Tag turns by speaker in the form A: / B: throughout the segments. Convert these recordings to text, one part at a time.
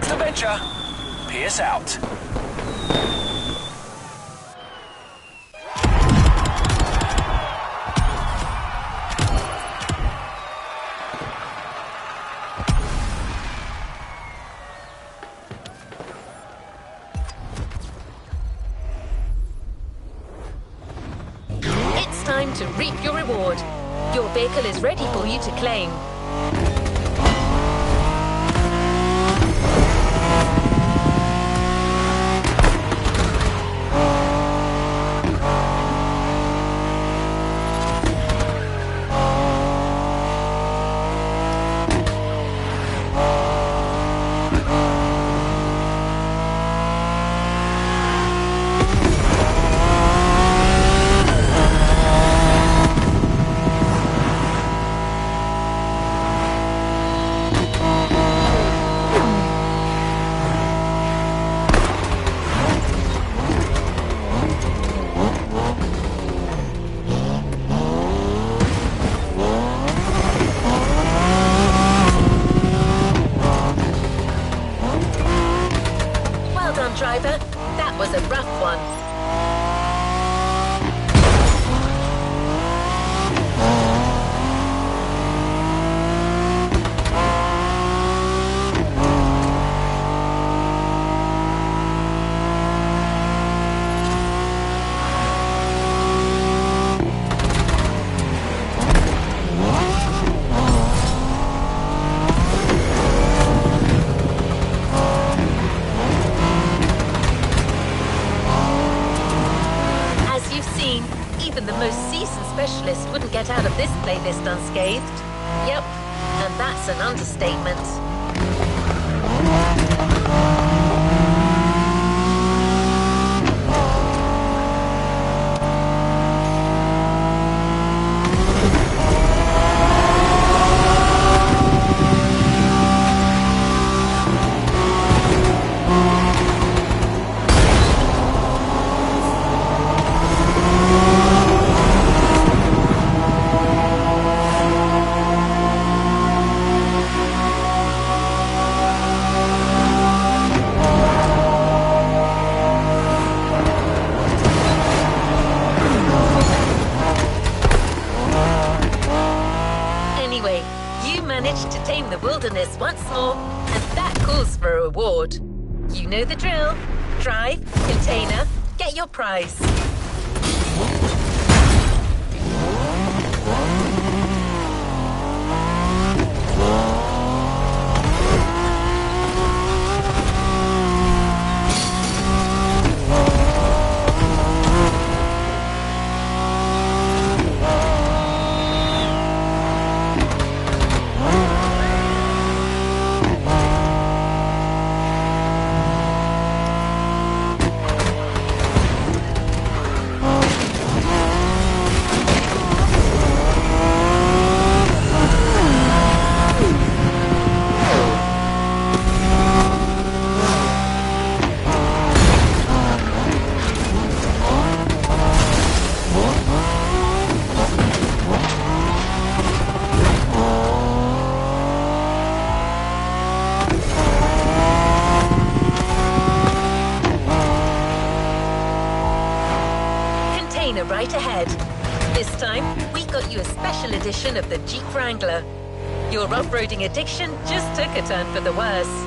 A: the venture. Pierce out.
B: It's time to reap your reward. Your vehicle is ready for you to claim. Driver, that was a rough one. Even the most seasoned specialist wouldn't get out of this playlist unscathed. Yep, and that's an understatement. Anyway, you managed to tame the wilderness once more, and that calls for a reward. You know the drill. Drive, container, get your prize. Right ahead. This time, we got you a special edition of the Jeep Wrangler. Your off-roading addiction just took a turn for the worse.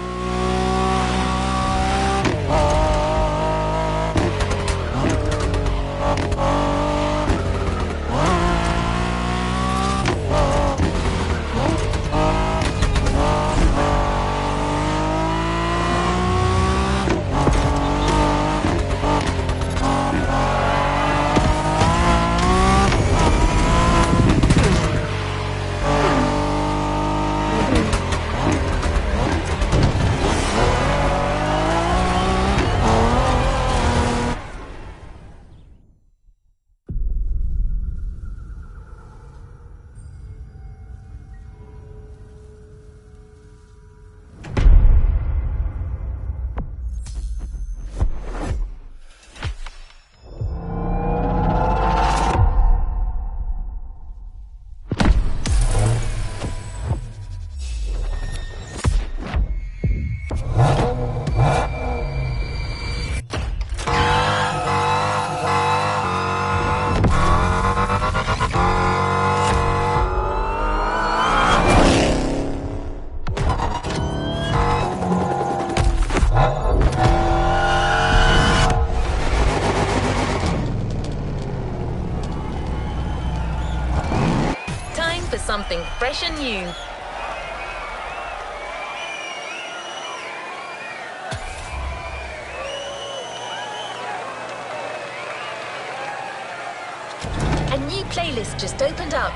B: something fresh and new. A new playlist just opened up.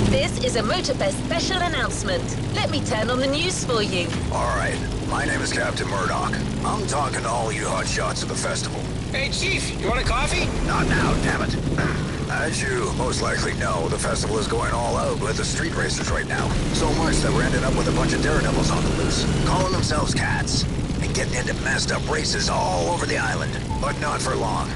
B: This is a Motorfest special announcement. Let me turn on the news for you.
C: All right, my name is Captain Murdoch. I'm talking to all you hotshots at the festival.
A: Hey, Chief, you want a coffee?
C: Not now, damn it. As you most likely know, the festival is going all out with the street racers right now. So much that we're ending up with a bunch of daredevils on the loose, calling themselves cats, and getting into messed up races all over the island. But not for long.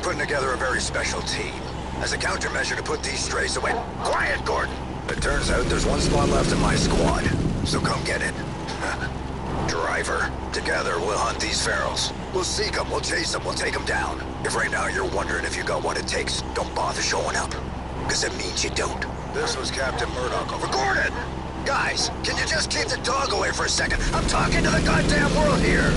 C: putting together a very special team. As a countermeasure to put these strays away. Quiet, Gordon! It turns out there's one spot left in my squad, so come get it. Driver. Together, we'll hunt these ferals. We'll seek them, we'll chase them, we'll take them down. If right now you're wondering if you got what it takes, don't bother showing up. Because it means you don't. This was Captain Murdoch over Gordon! Guys, can you just keep the dog away for a second? I'm talking to the goddamn world here!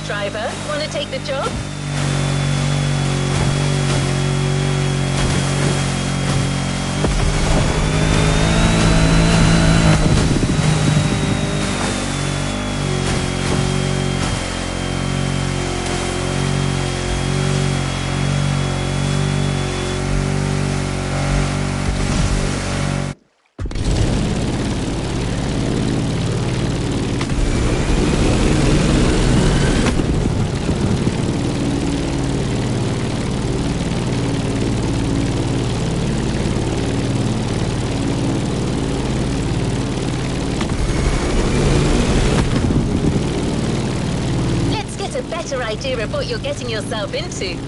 B: Driver, want to take the job? Better idea of what you're getting yourself into.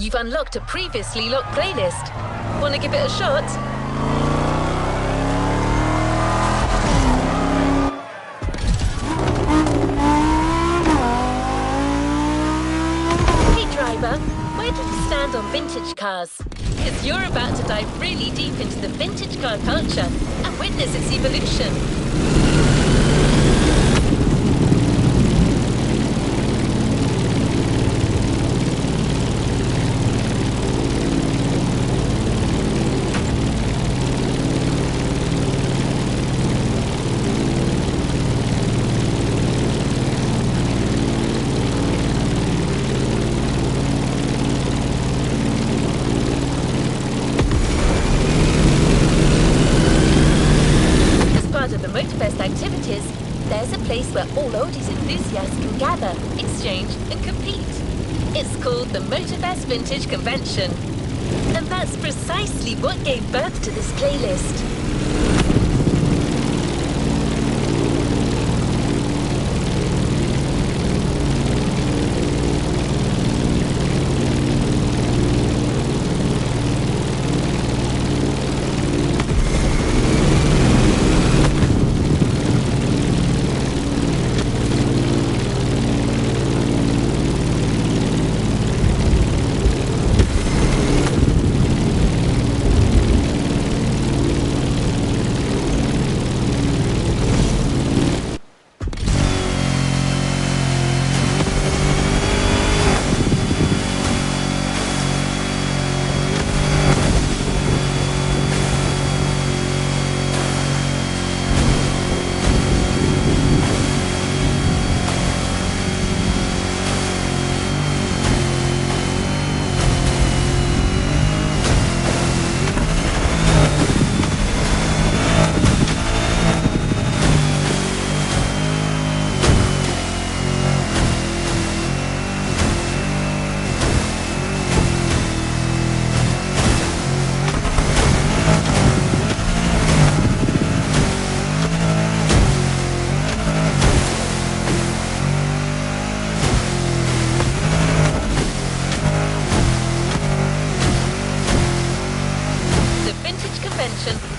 B: You've unlocked a previously locked playlist. Want to give it a shot? Hey driver, where do you stand on vintage cars? Because you're about to dive really deep into the vintage car culture and witness its evolution. Of the Motorfest activities, there's a place where all oldies enthusiasts can gather, exchange and compete. It's called the Motorfest Vintage Convention. And that's precisely what gave birth to this playlist.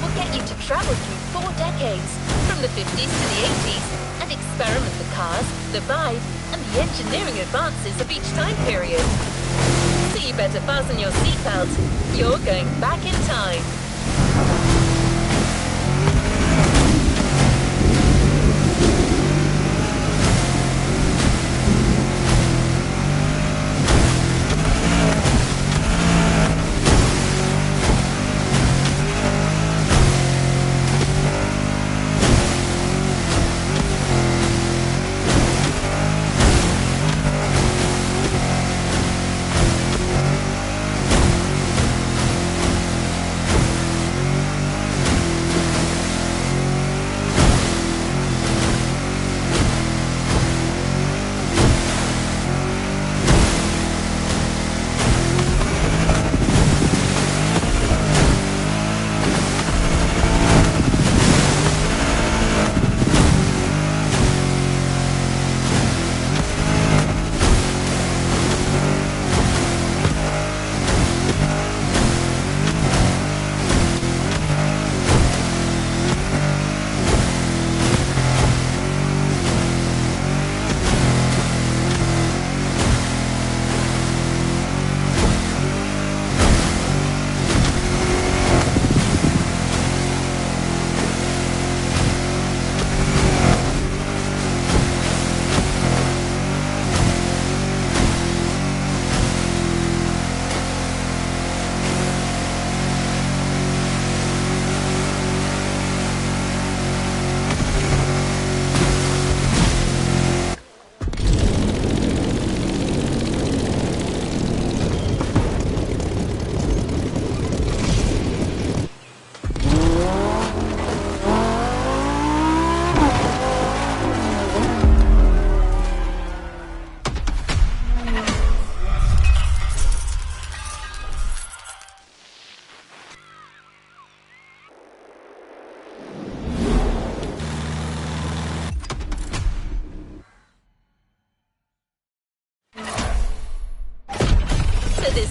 B: Will get you to travel through 4 decades, from the 50s to the 80s, and experiment the cars, the vibe, and the engineering advances of each time period. So you better fasten your seatbelt. You're going back in time.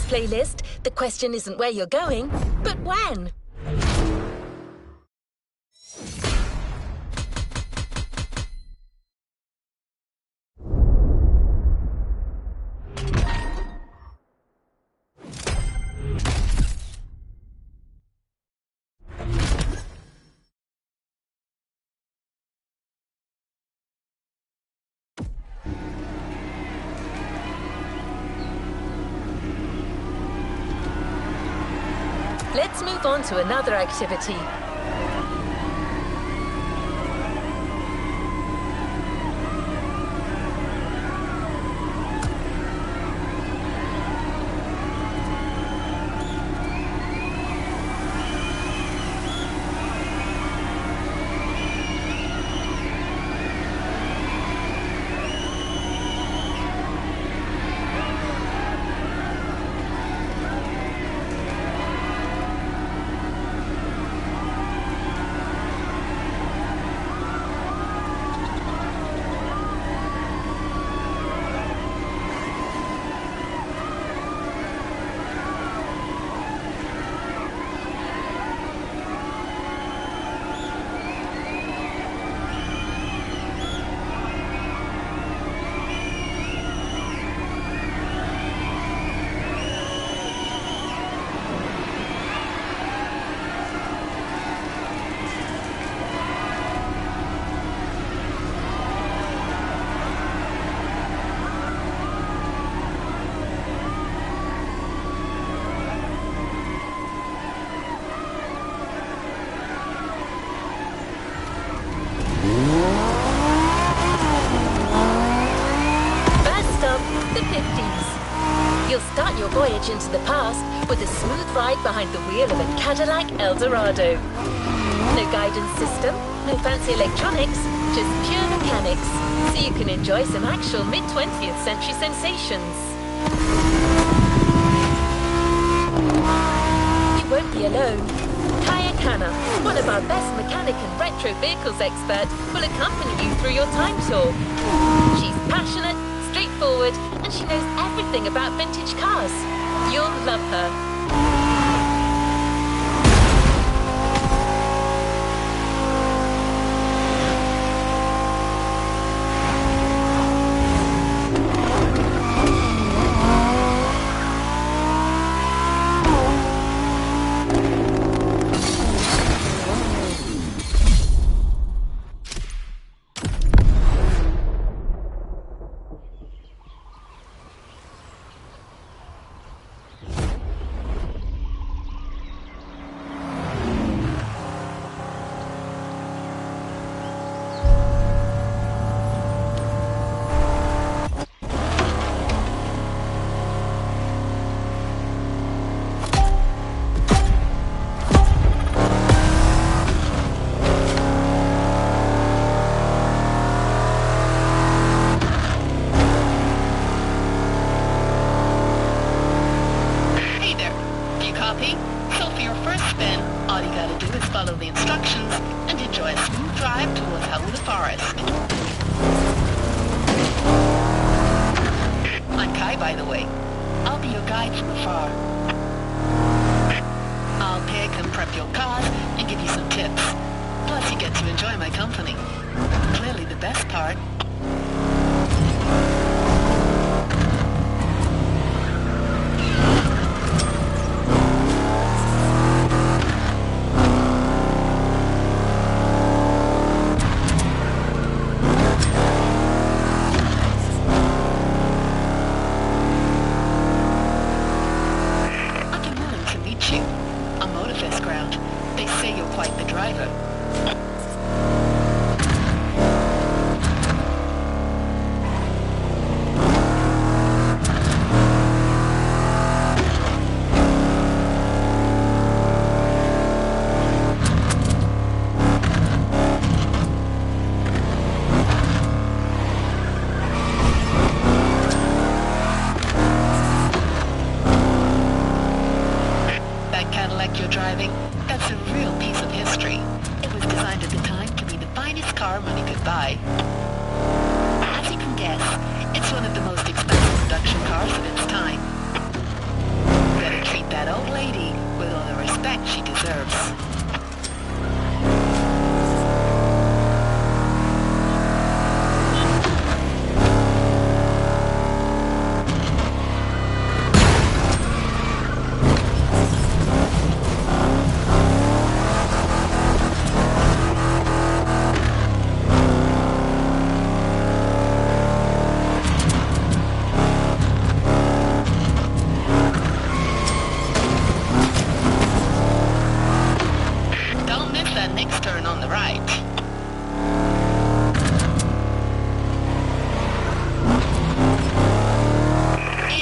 B: playlist, the question isn't where you're going, but when. Let's move on to another activity. You'll start your voyage into the past with a smooth ride behind the wheel of a Cadillac Eldorado. No guidance system, no fancy electronics, just pure mechanics, so you can enjoy some actual mid-20th century sensations. You won't be alone. Kaya Khanna, one of our best mechanic and retro vehicles experts, will accompany you through your time tour. She's passionate, straightforward, and she knows everything about vintage cars. You'll love her.
D: Follow the instructions and enjoy a smooth drive towards the Forest. I'm Kai, by the way. I'll be your guide from afar. I'll pick and prep your cars and give you some tips. Plus you get to enjoy my company. Clearly the best part. On Motorfest ground. They say you're quite the driver. Cadillac you're driving, that's a real piece of history. It was designed at the time to be the finest car money could buy. As you can guess, it's one of the most expensive production cars of its time. that old lady with all the respect she deserves. Don't miss that next turn on the right.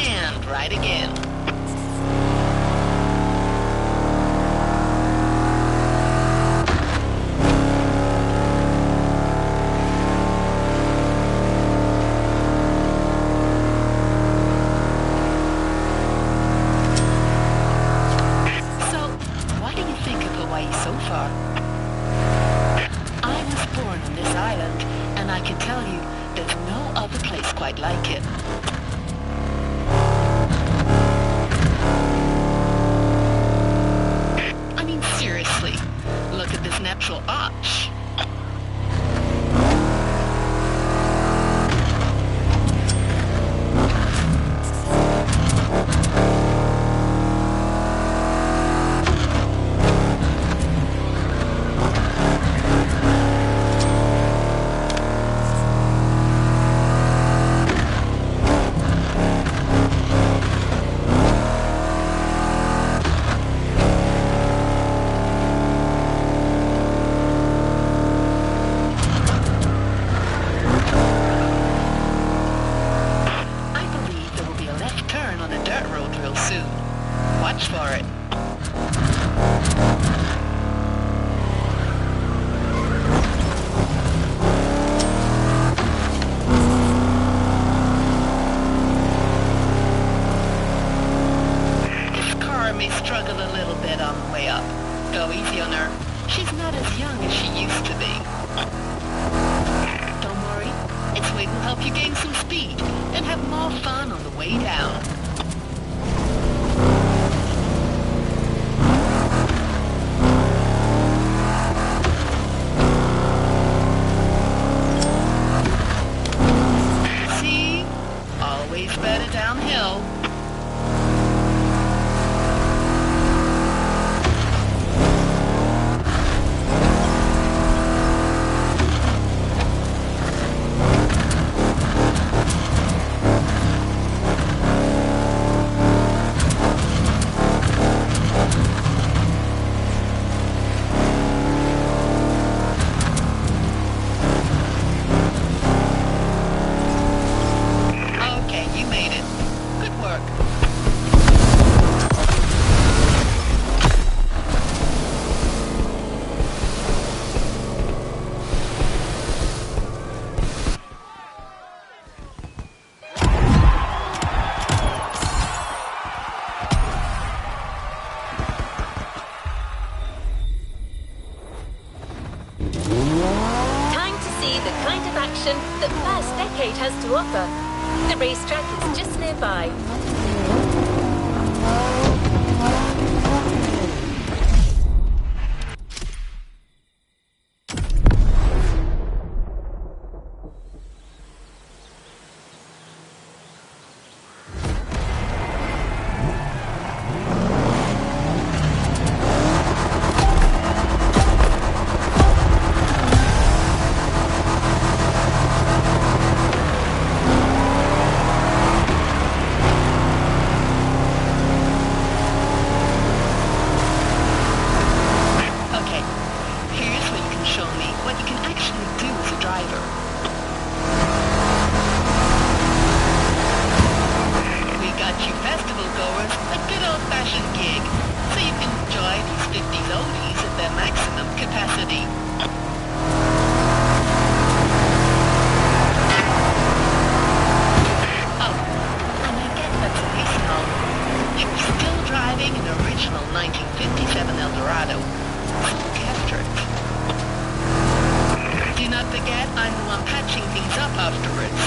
D: And right again. So, what do you think of Hawaii so far? I was born on this island, and I can tell you, there's no other place quite like it. I mean, seriously, look at this natural arch. I believe there will be a left turn on a dirt road real soon. Watch for it. This car may struggle a little bit on the way up. Go easy on her. She's not as young as she used to be. Don't worry, its weight will help you gain some speed and have more fun on the way down. See? Always better downhill. Okay, you made it. Good work.
B: Time to see the kind of action that First Decade has to offer. The racetrack is just nearby.
D: Okay, here's where you can show me what you can actually do as a driver. We got you festival goers a good old-fashioned gig, so you can enjoy these 50s oldies at their maximum capacity. Oh, and I get that's a race hall. You're still driving an original 1957 Eldorado. Look after it. Do not forget, I'm the one patching things up afterwards.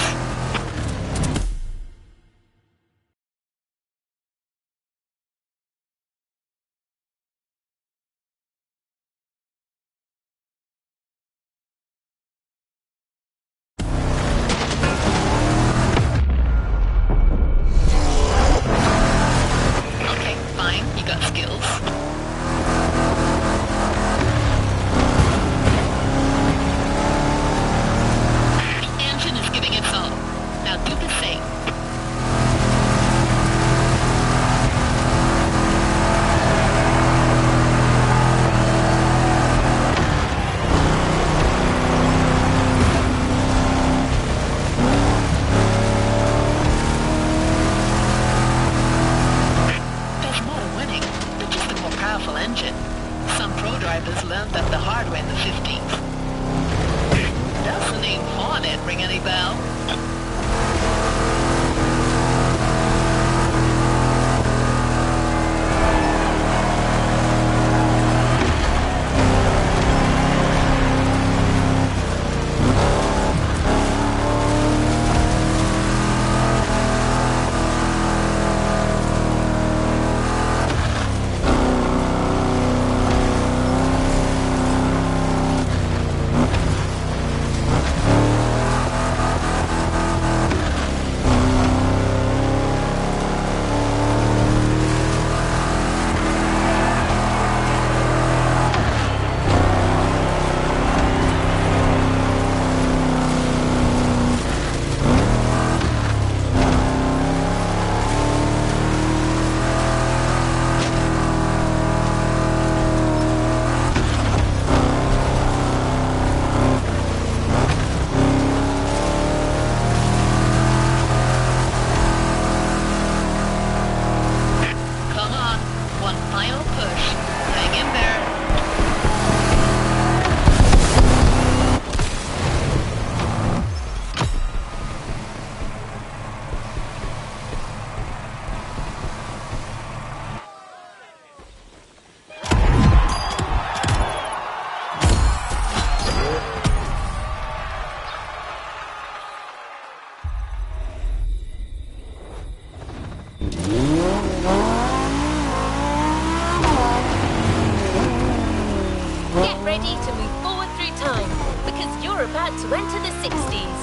B: You're about to enter the 60s.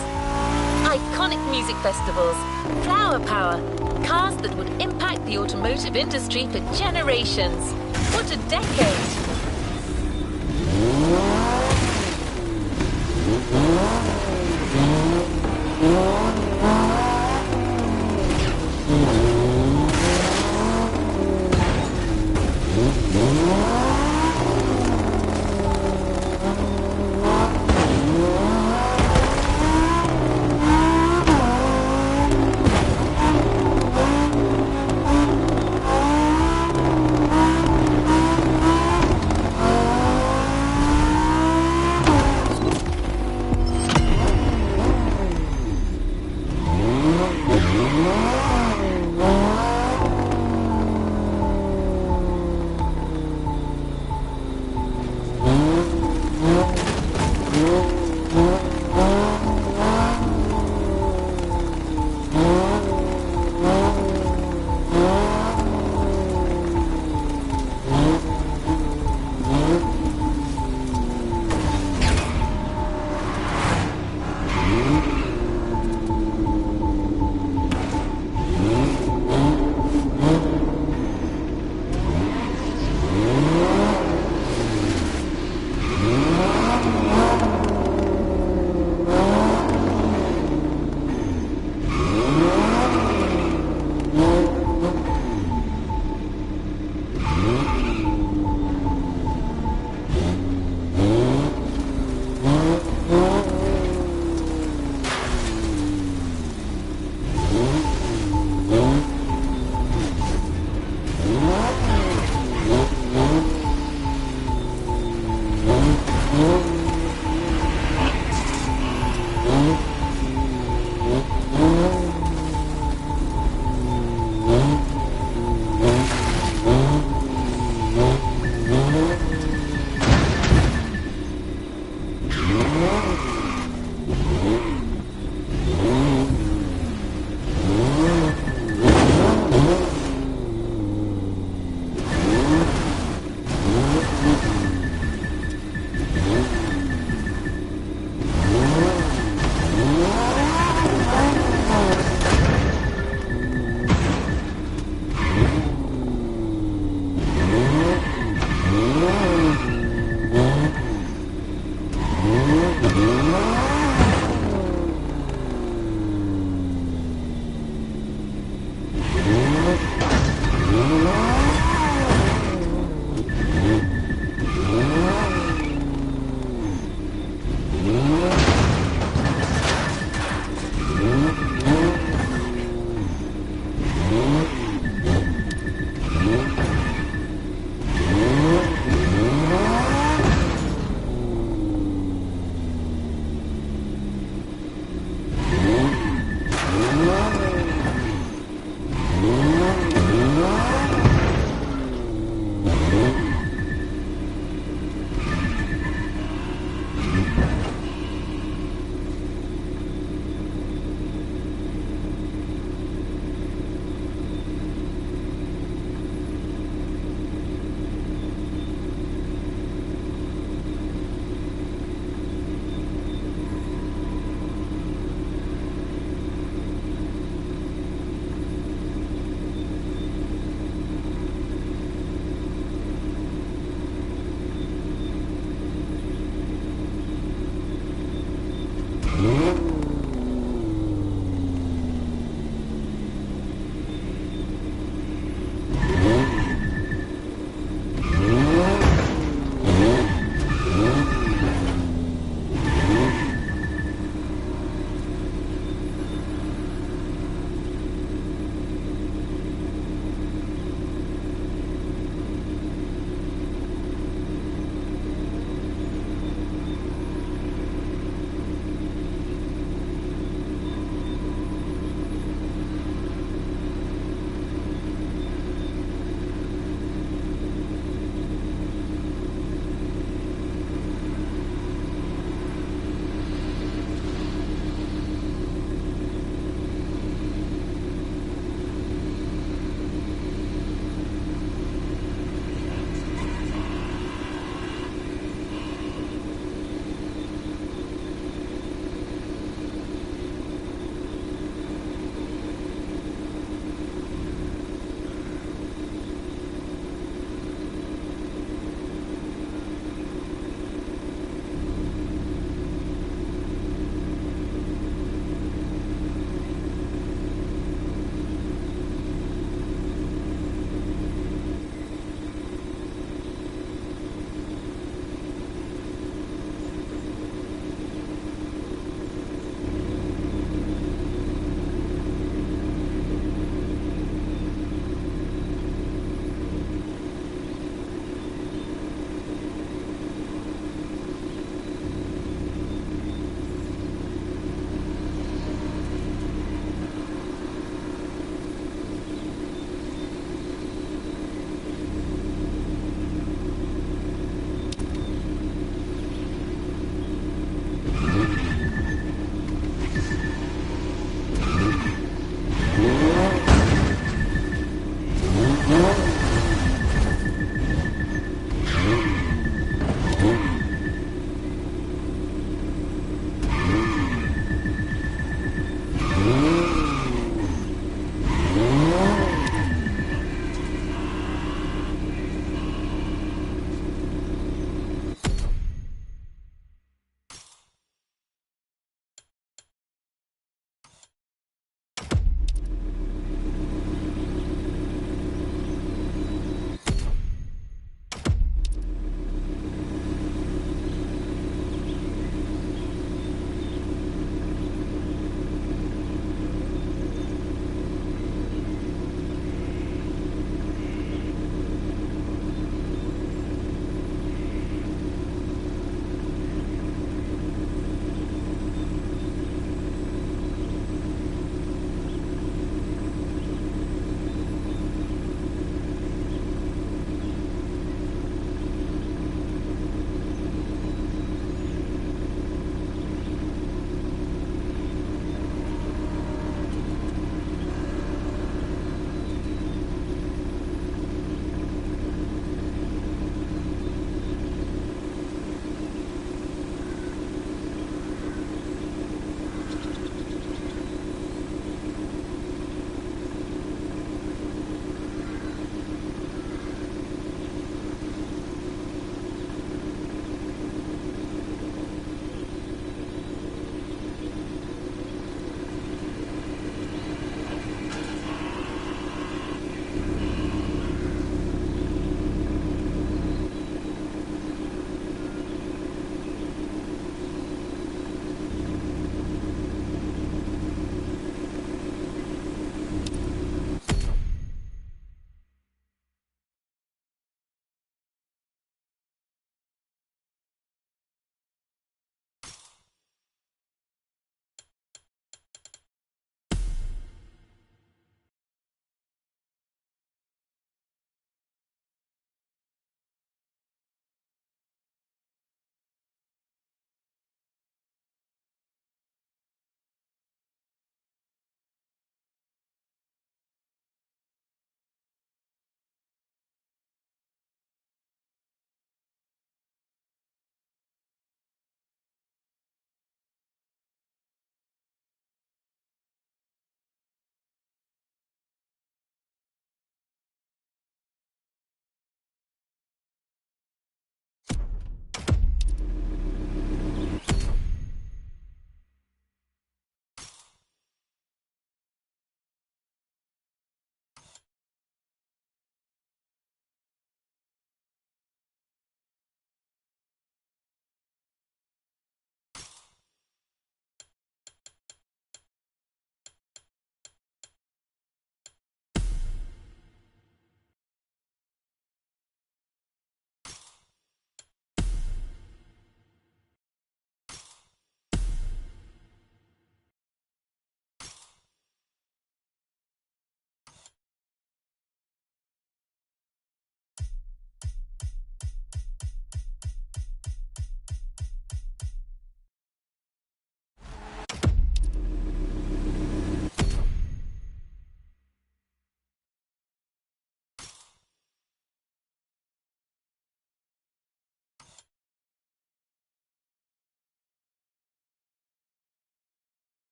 B: Iconic music festivals, flower power, cars that would impact the automotive industry for generations. What a decade!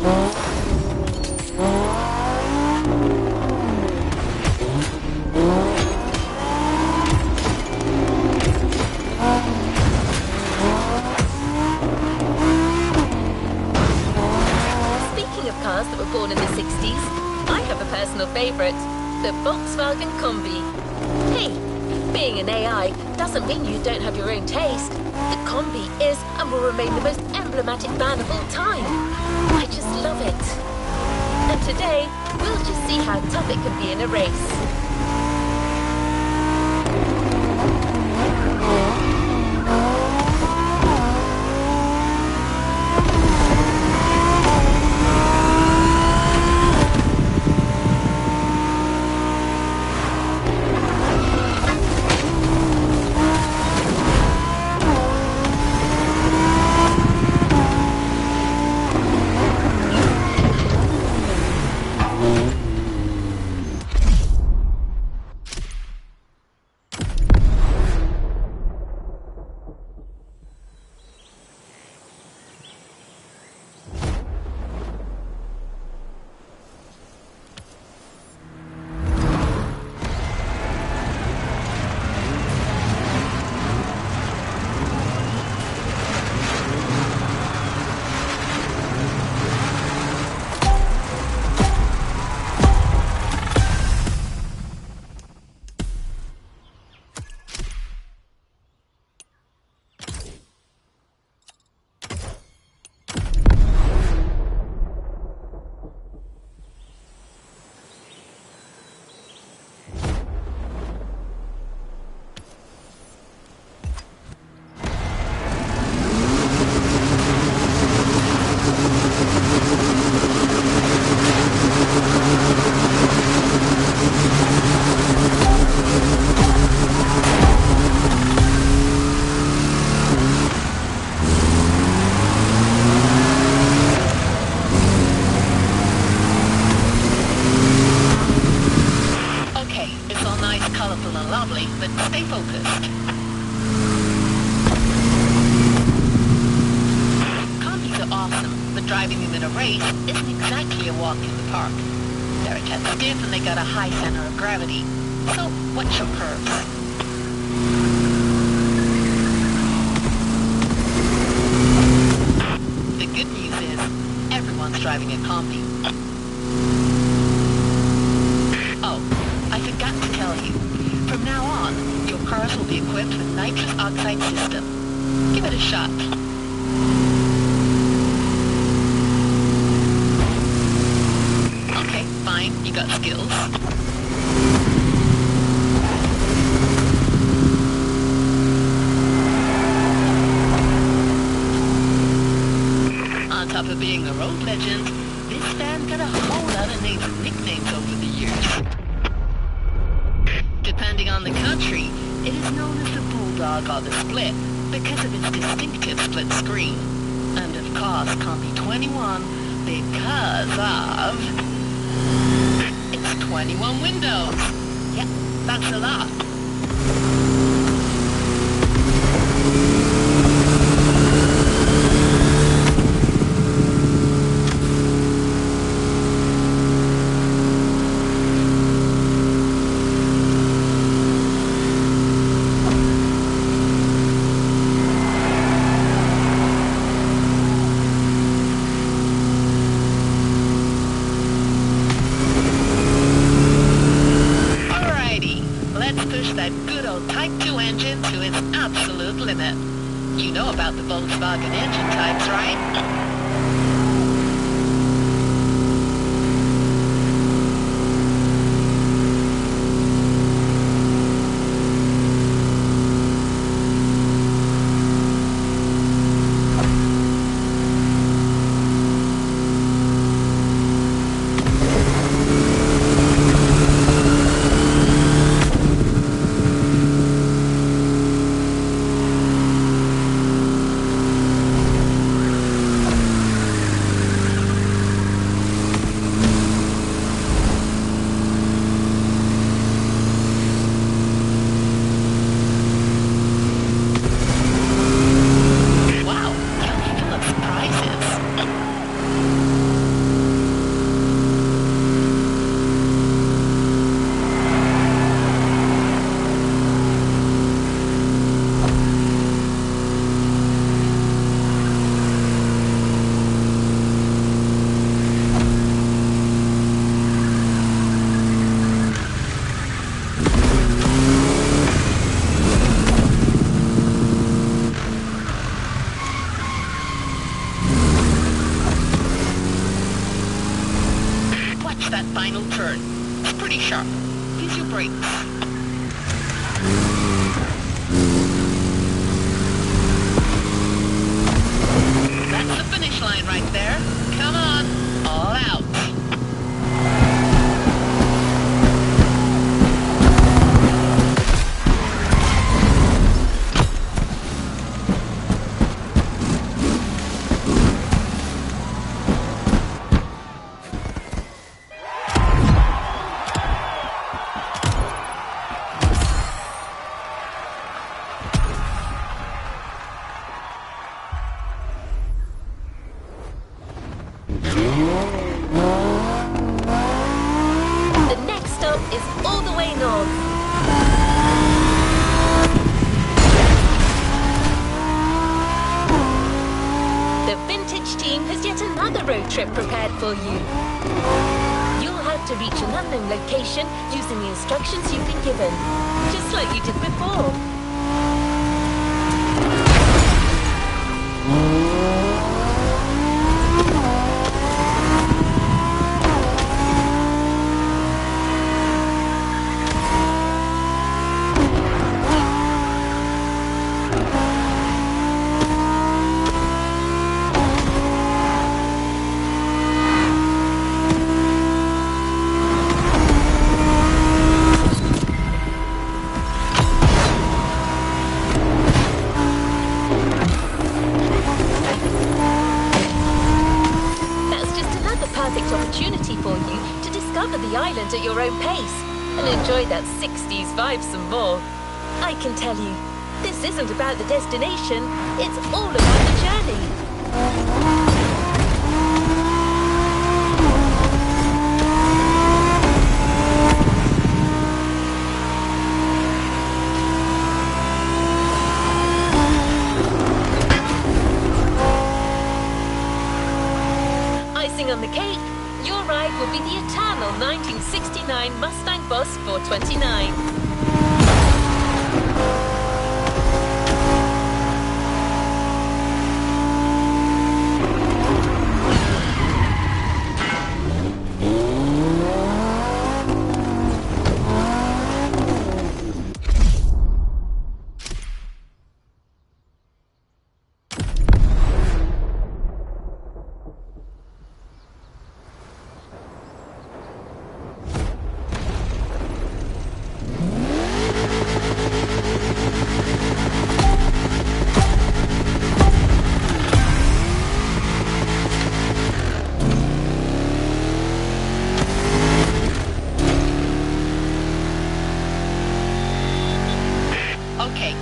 B: Speaking of cars that were born in the 60s, I have a personal favorite, the Volkswagen Combi. Hey, being an AI doesn't mean you don't have your own taste. The Combi is and will remain the most emblematic van of all time. I just love it. And today, we'll just see how tough it can be in a race.
D: Colorful and lovely, but stay focused. Combis are awesome, but driving them in a race isn't exactly a walk in the park. They're a tad stiff and they got a high center of gravity. So, watch your curves. The good news is, everyone's driving a Combi. Oh, I forgot to tell you. From now on, your cars will be equipped with nitrous oxide system. Give it a shot. Okay, fine, you got skills. On top of being a road legend, this van got a whole lot of names and nicknames over the years. Depending on the country, it is known as the Bulldog or the Split because of its distinctive split screen. And of course, Combi 21 because of its 21 windows. Yep, that's a lot. That good old Type 2 engine to its absolute limit. You know about the Volkswagen engine types, right? that final turn. It's pretty sharp. Use your brakes. That's the finish line right there. Come on, all out.
B: The next stop is all the way north. The vintage team has yet another road trip prepared for you. You'll have to reach an unknown location using the instructions you've been given, just like you did before. Perfect opportunity for you to discover the island at your own pace and enjoy that 60s vibe some more. I can tell you, this isn't about the destination, it's all about the journey. Icing on the cake, your ride will be the eternal 1969 Mustang Boss 429.
D: Okay,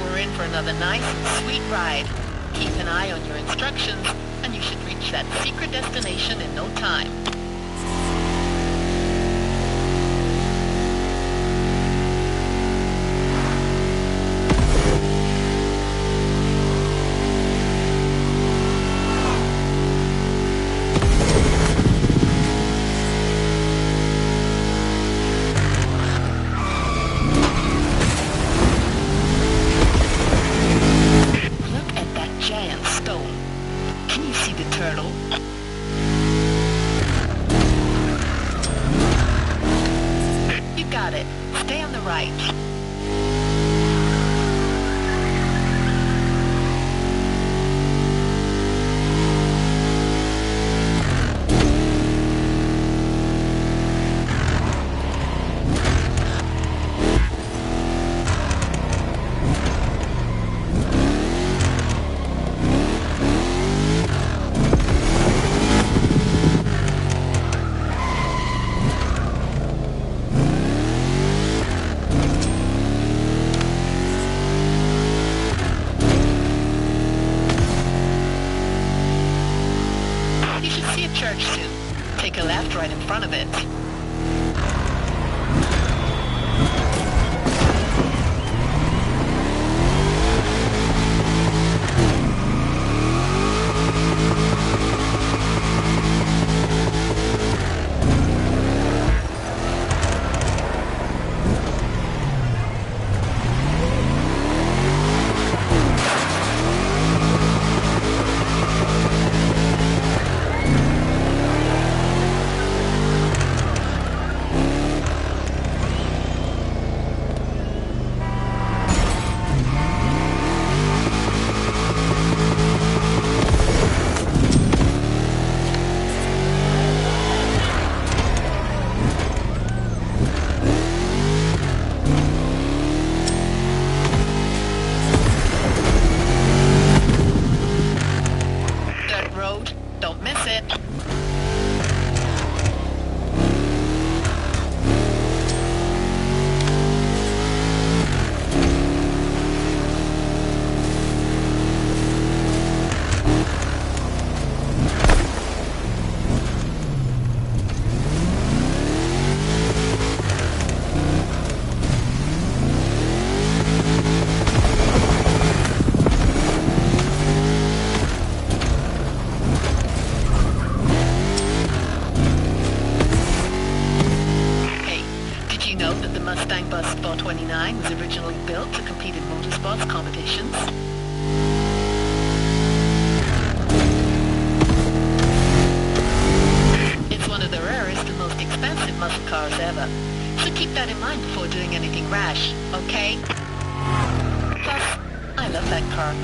D: we're in for another nice and sweet ride. Keep an eye on your instructions, and you should reach that secret destination in no time. Got it. Stay on the right. See a church soon. Take a left right in front of it. Motorfest 429 was originally built to compete in motorsports competitions. It's one of the rarest and most expensive muscle cars ever, so keep that in mind before doing anything rash, okay? Plus, I love that car.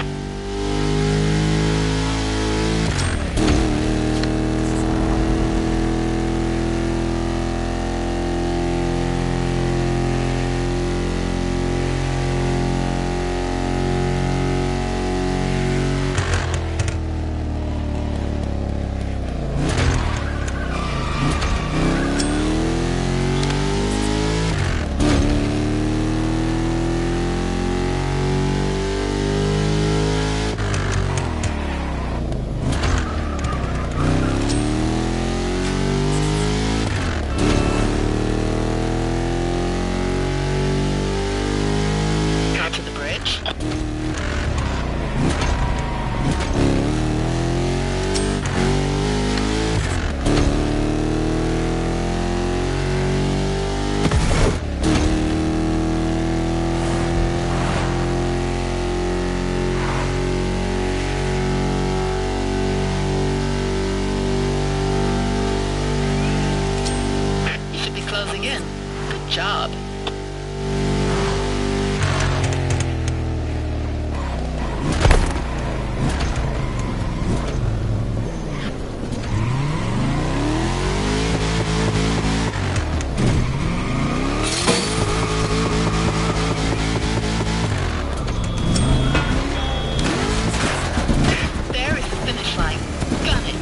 D: Closing in. Good job. There is the finish line. Gun it.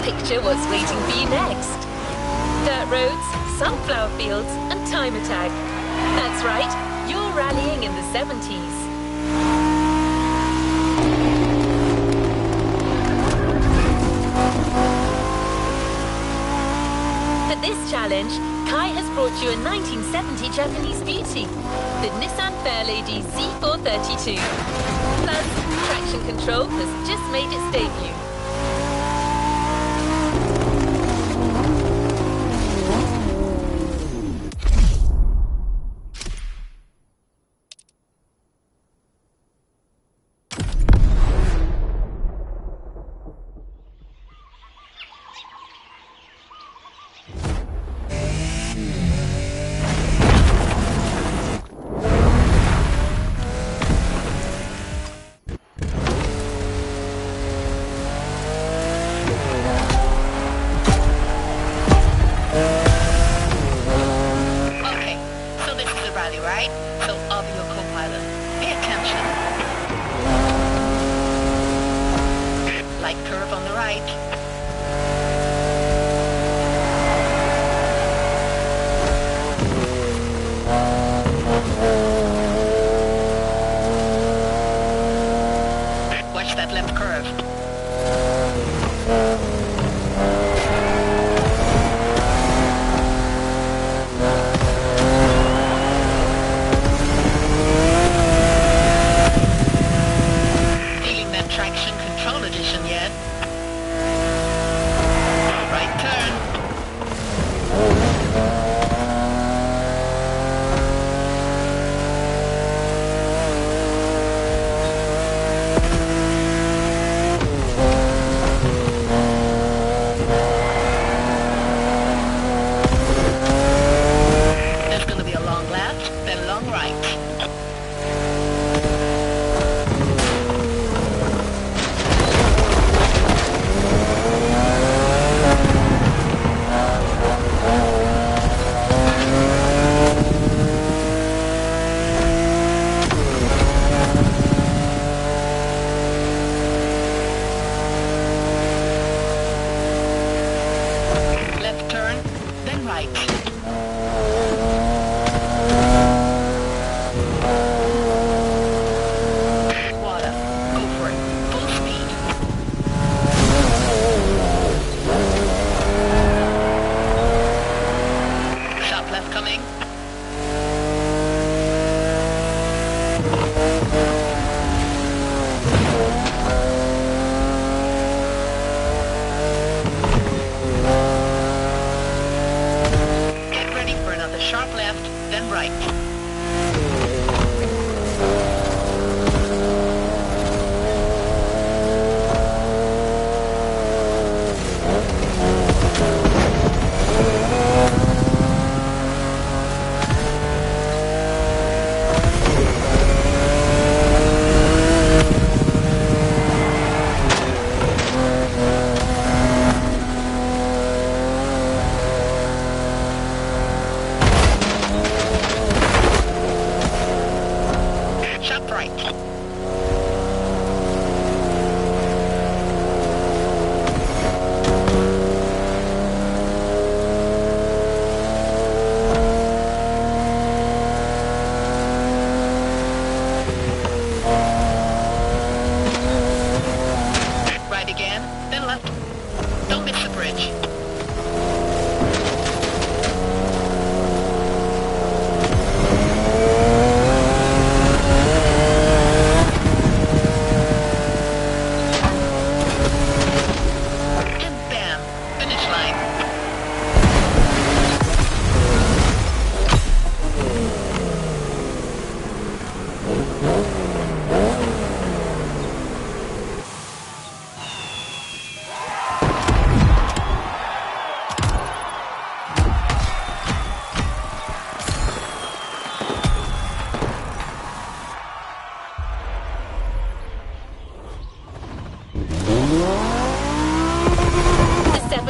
B: Picture what's waiting for you next. Dirt roads, sunflower fields, and time attack. That's right, you're rallying in the 70s. For this challenge, Kai has brought you a 1970 Japanese beauty, the Nissan Fairlady Z432. Plus, traction control has just made its debut.
D: Right? So I'll be your co-pilot. Pay attention. Light curve on the right. Watch that left curve. Traction control edition yet? Right turn.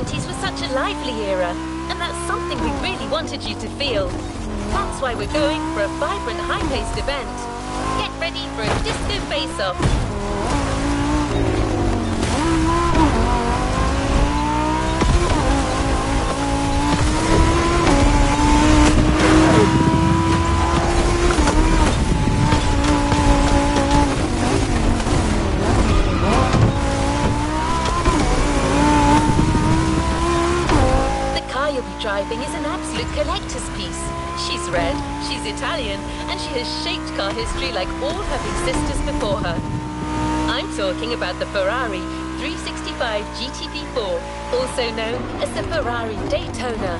B: 70s was such a lively era, and that's something we really wanted you to feel. That's why we're going for a vibrant, high-paced event. Get ready for a disco face-off. Driving is an absolute collector's piece. She's red, she's Italian, and she has shaped car history like all her big sisters before her. I'm talking about the Ferrari 365 GTB4, also known as the Ferrari Daytona.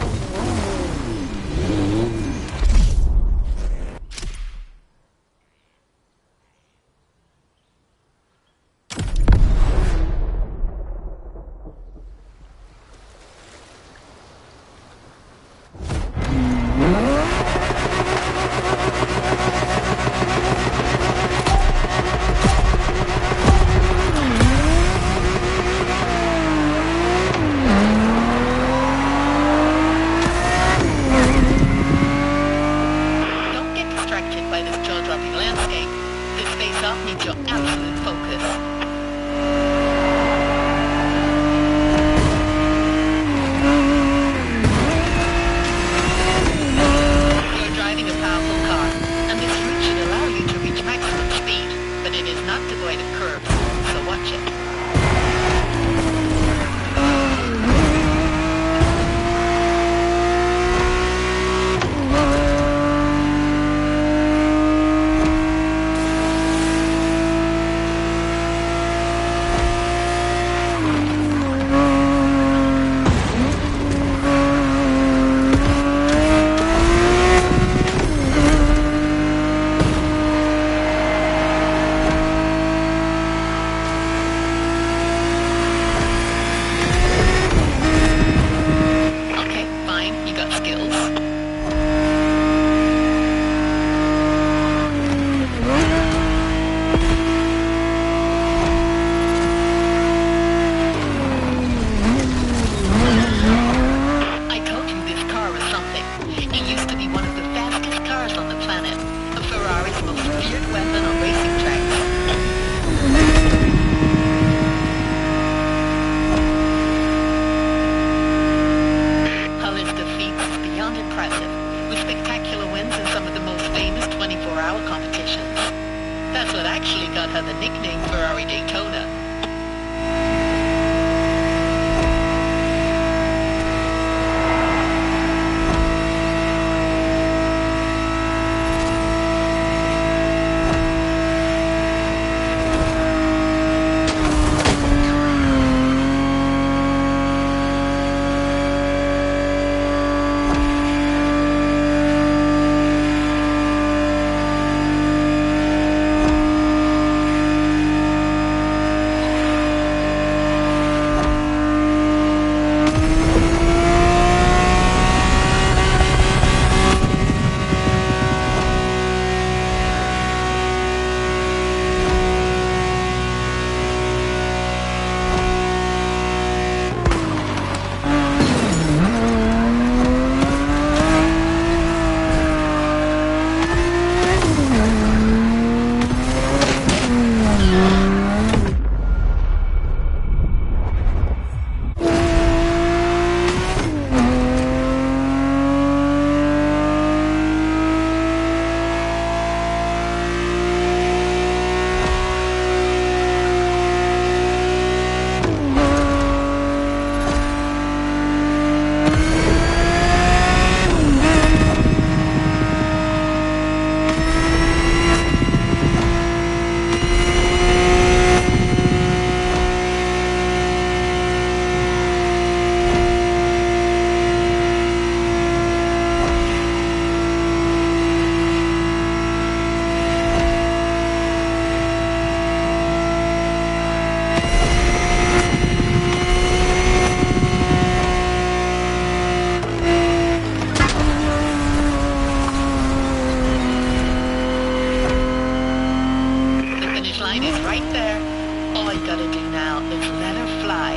D: All I gotta do now is let her fly.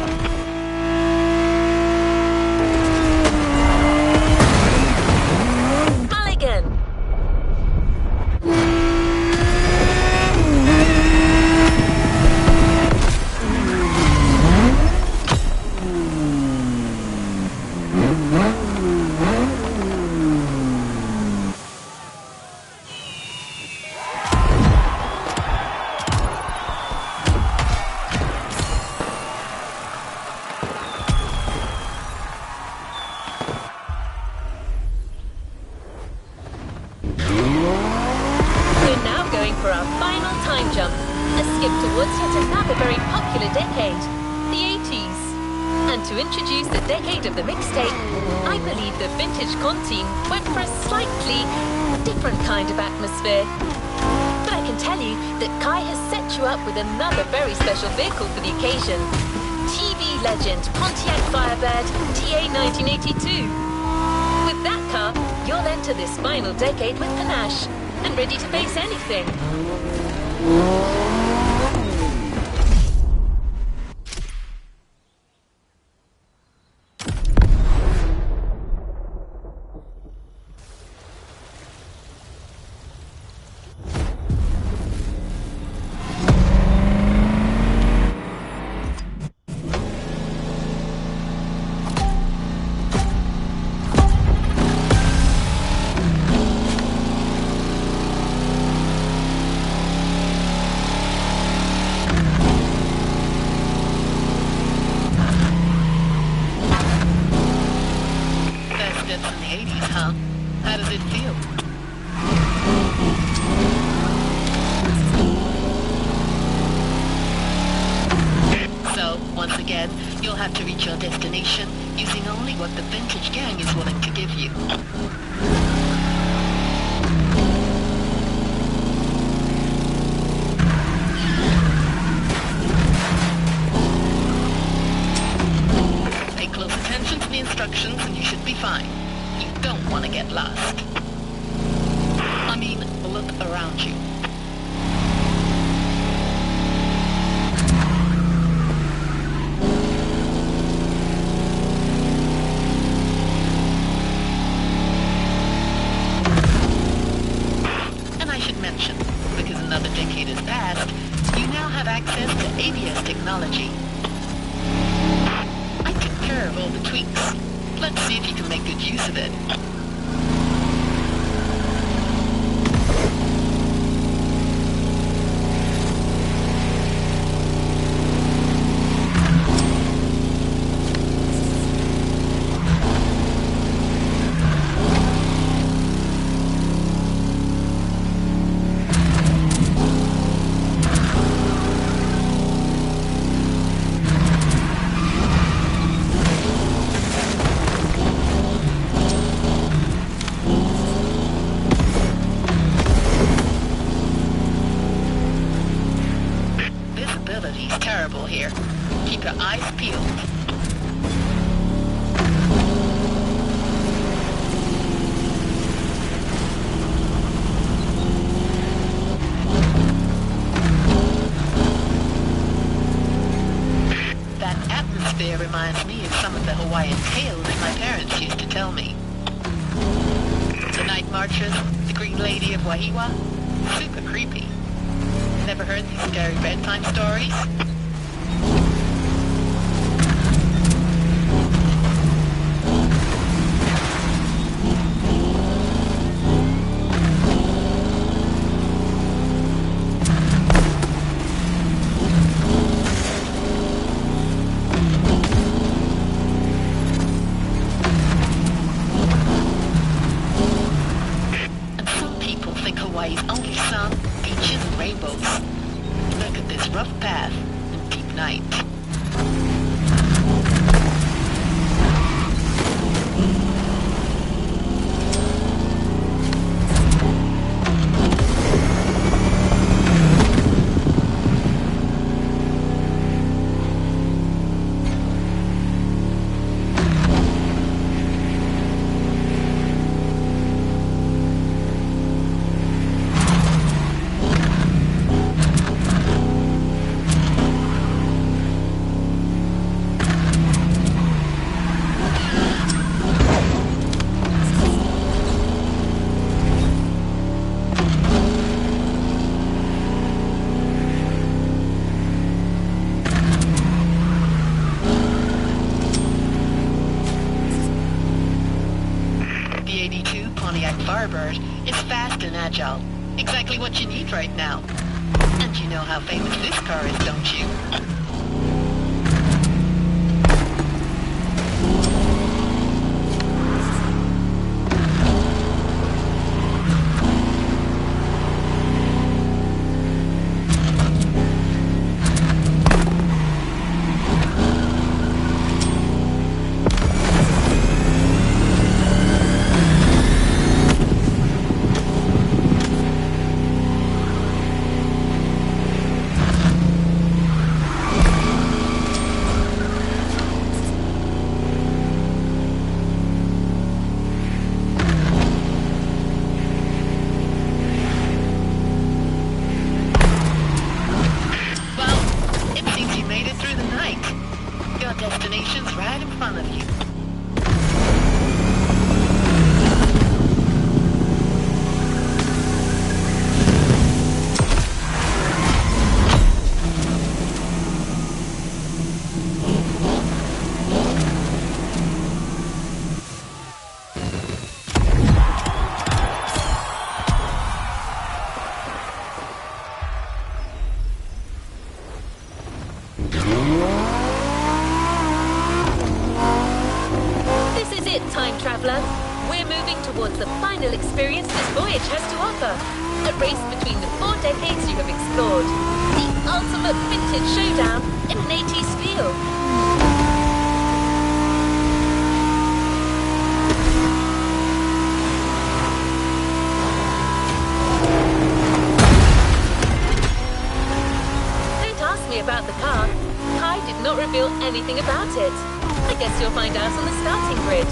B: yet another very popular decade, the 80s. And to introduce the decade of the mixtape, I believe the Vintage Con team went for a slightly different kind of atmosphere. But I can tell you that Kai has set you up with another very special vehicle for the occasion. TV legend Pontiac Firebird TA 1982. With that car, you'll enter this final decade with panache and ready to face anything.
D: You'll have to reach your destination using only what the Vintage Gang is willing to give you. Pay close attention to the instructions and you should be fine. You don't want to get lost. I mean, look around you. Because another decade has passed, you now have access to ABS technology. I took care of all the tweaks. Let's see if you can make good use of it. Visibility's terrible here. Keep your eyes peeled. That atmosphere reminds me of some of the Hawaiian tales my parents used to tell me. The Night Marchers, the Green Lady of Wahiwa, super creepy. Never heard these scary bedtime stories? And some people think Hawaii's only sun, beaches, and rainbows. Look at this rough path and deep night. The 82 Pontiac Firebird is fast and agile. Exactly what you need right now. And you know how famous this car is, don't you? fun of you.
B: This is it, time traveler. We're moving towards the final experience this voyage has to offer. A race between the 4 decades you have explored. The ultimate vintage showdown in an 80s feel. Don't ask me about the car. Kai did not reveal anything about it. I guess you'll find out on the starting grid.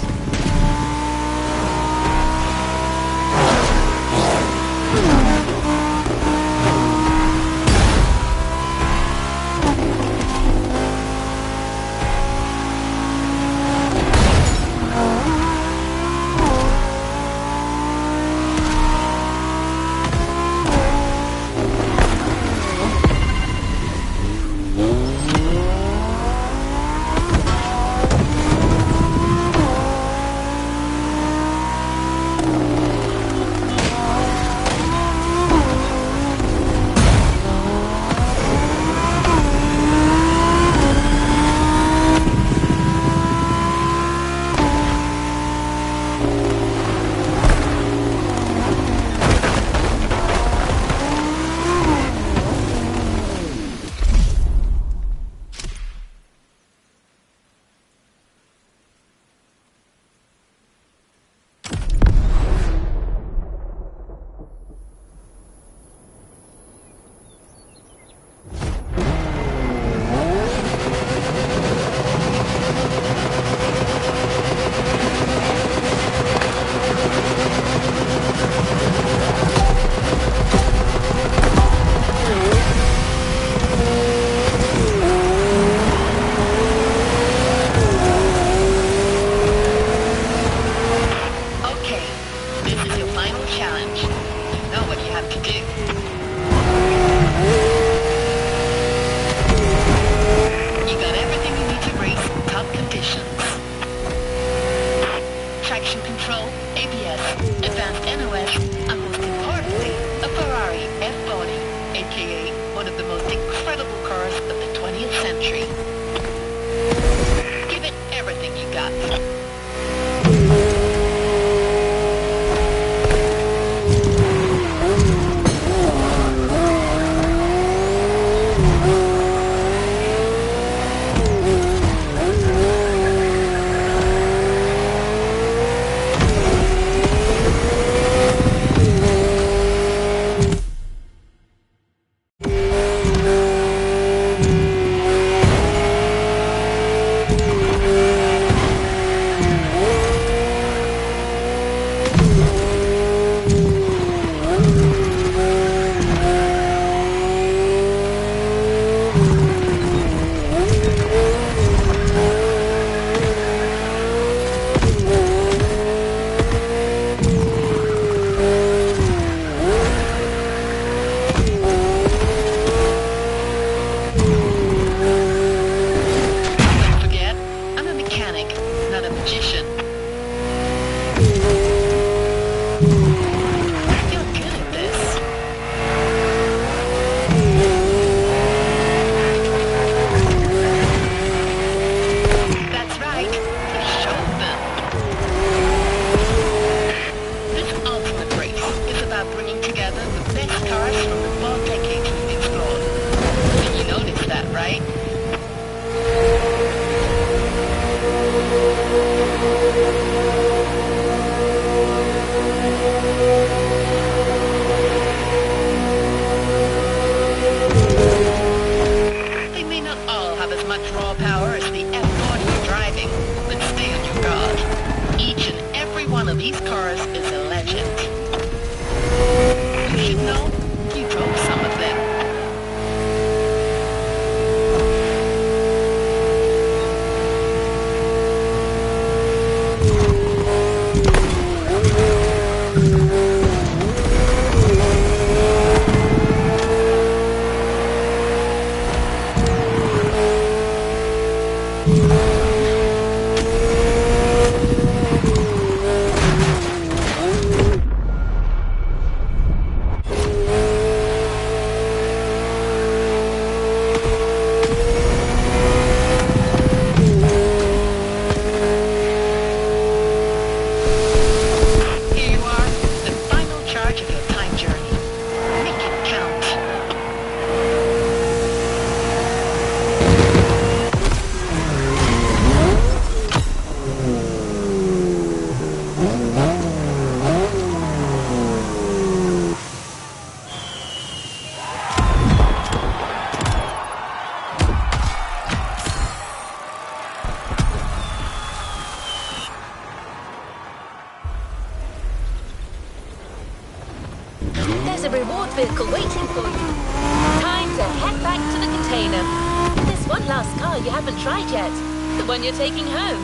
B: one last car you haven't tried yet. The one you're taking home.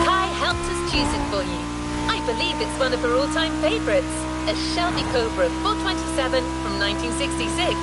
B: Kai helped us choose it for you. I believe it's one of her all-time favorites. A Shelby Cobra 427 from 1966.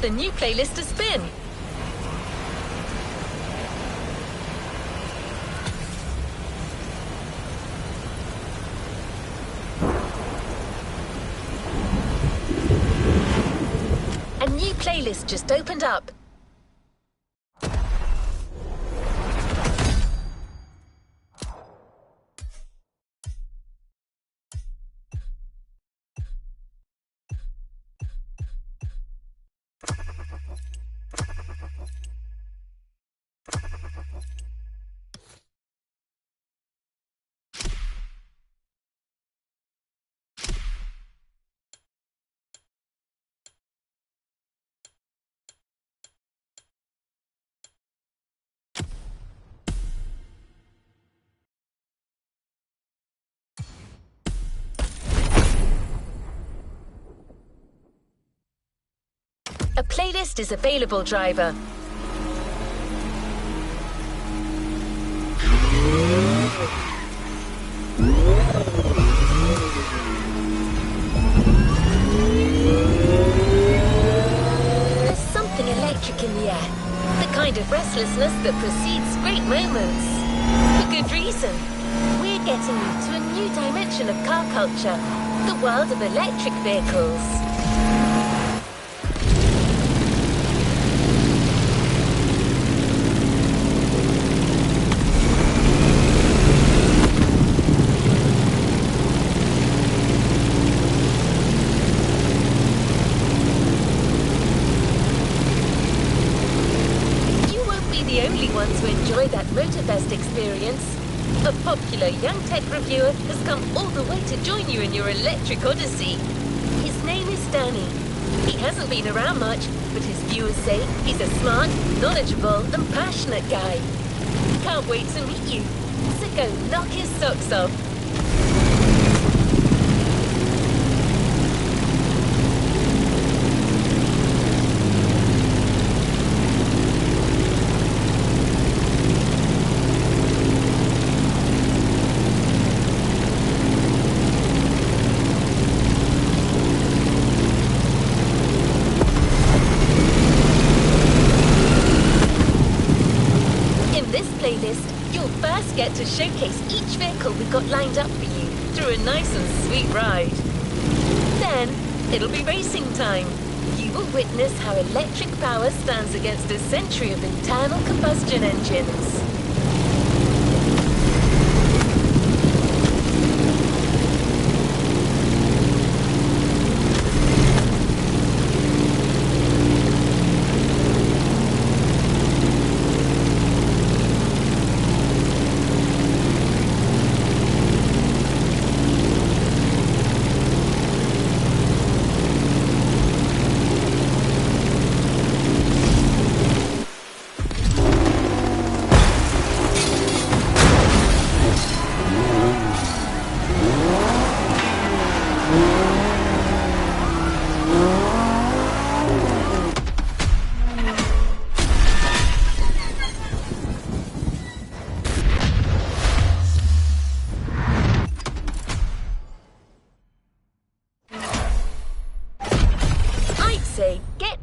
B: The new playlist a spin. A new playlist just opened up. A playlist is available, driver. There's something electric in the air. The kind of restlessness that precedes great moments. For good reason. We're getting you to a new dimension of car culture. The world of electric vehicles. To enjoy that Motorfest experience. A popular young tech reviewer has come all the way to join you in your electric odyssey. His name is Danny. He hasn't been around much, but his viewers say he's a smart, knowledgeable and passionate guy. Can't wait to meet you, so go knock his socks off. You'll first get to showcase each vehicle we've got lined up for you through a nice and sweet ride. Then, it'll be racing time. You will witness how electric power stands against a century of internal combustion engines.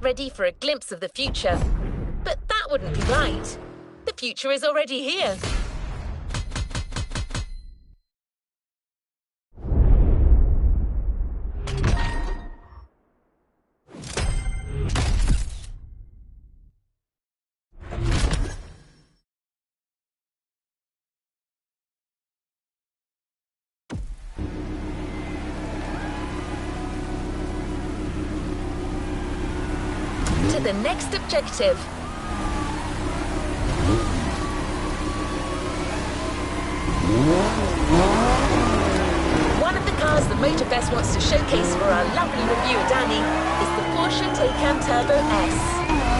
B: Ready for a glimpse of the future. But that That wouldn't be right. The future is already here. To the next objective. One of the cars the Motorfest wants to showcase for our lovely reviewer Danny is the Porsche Taycan Turbo S.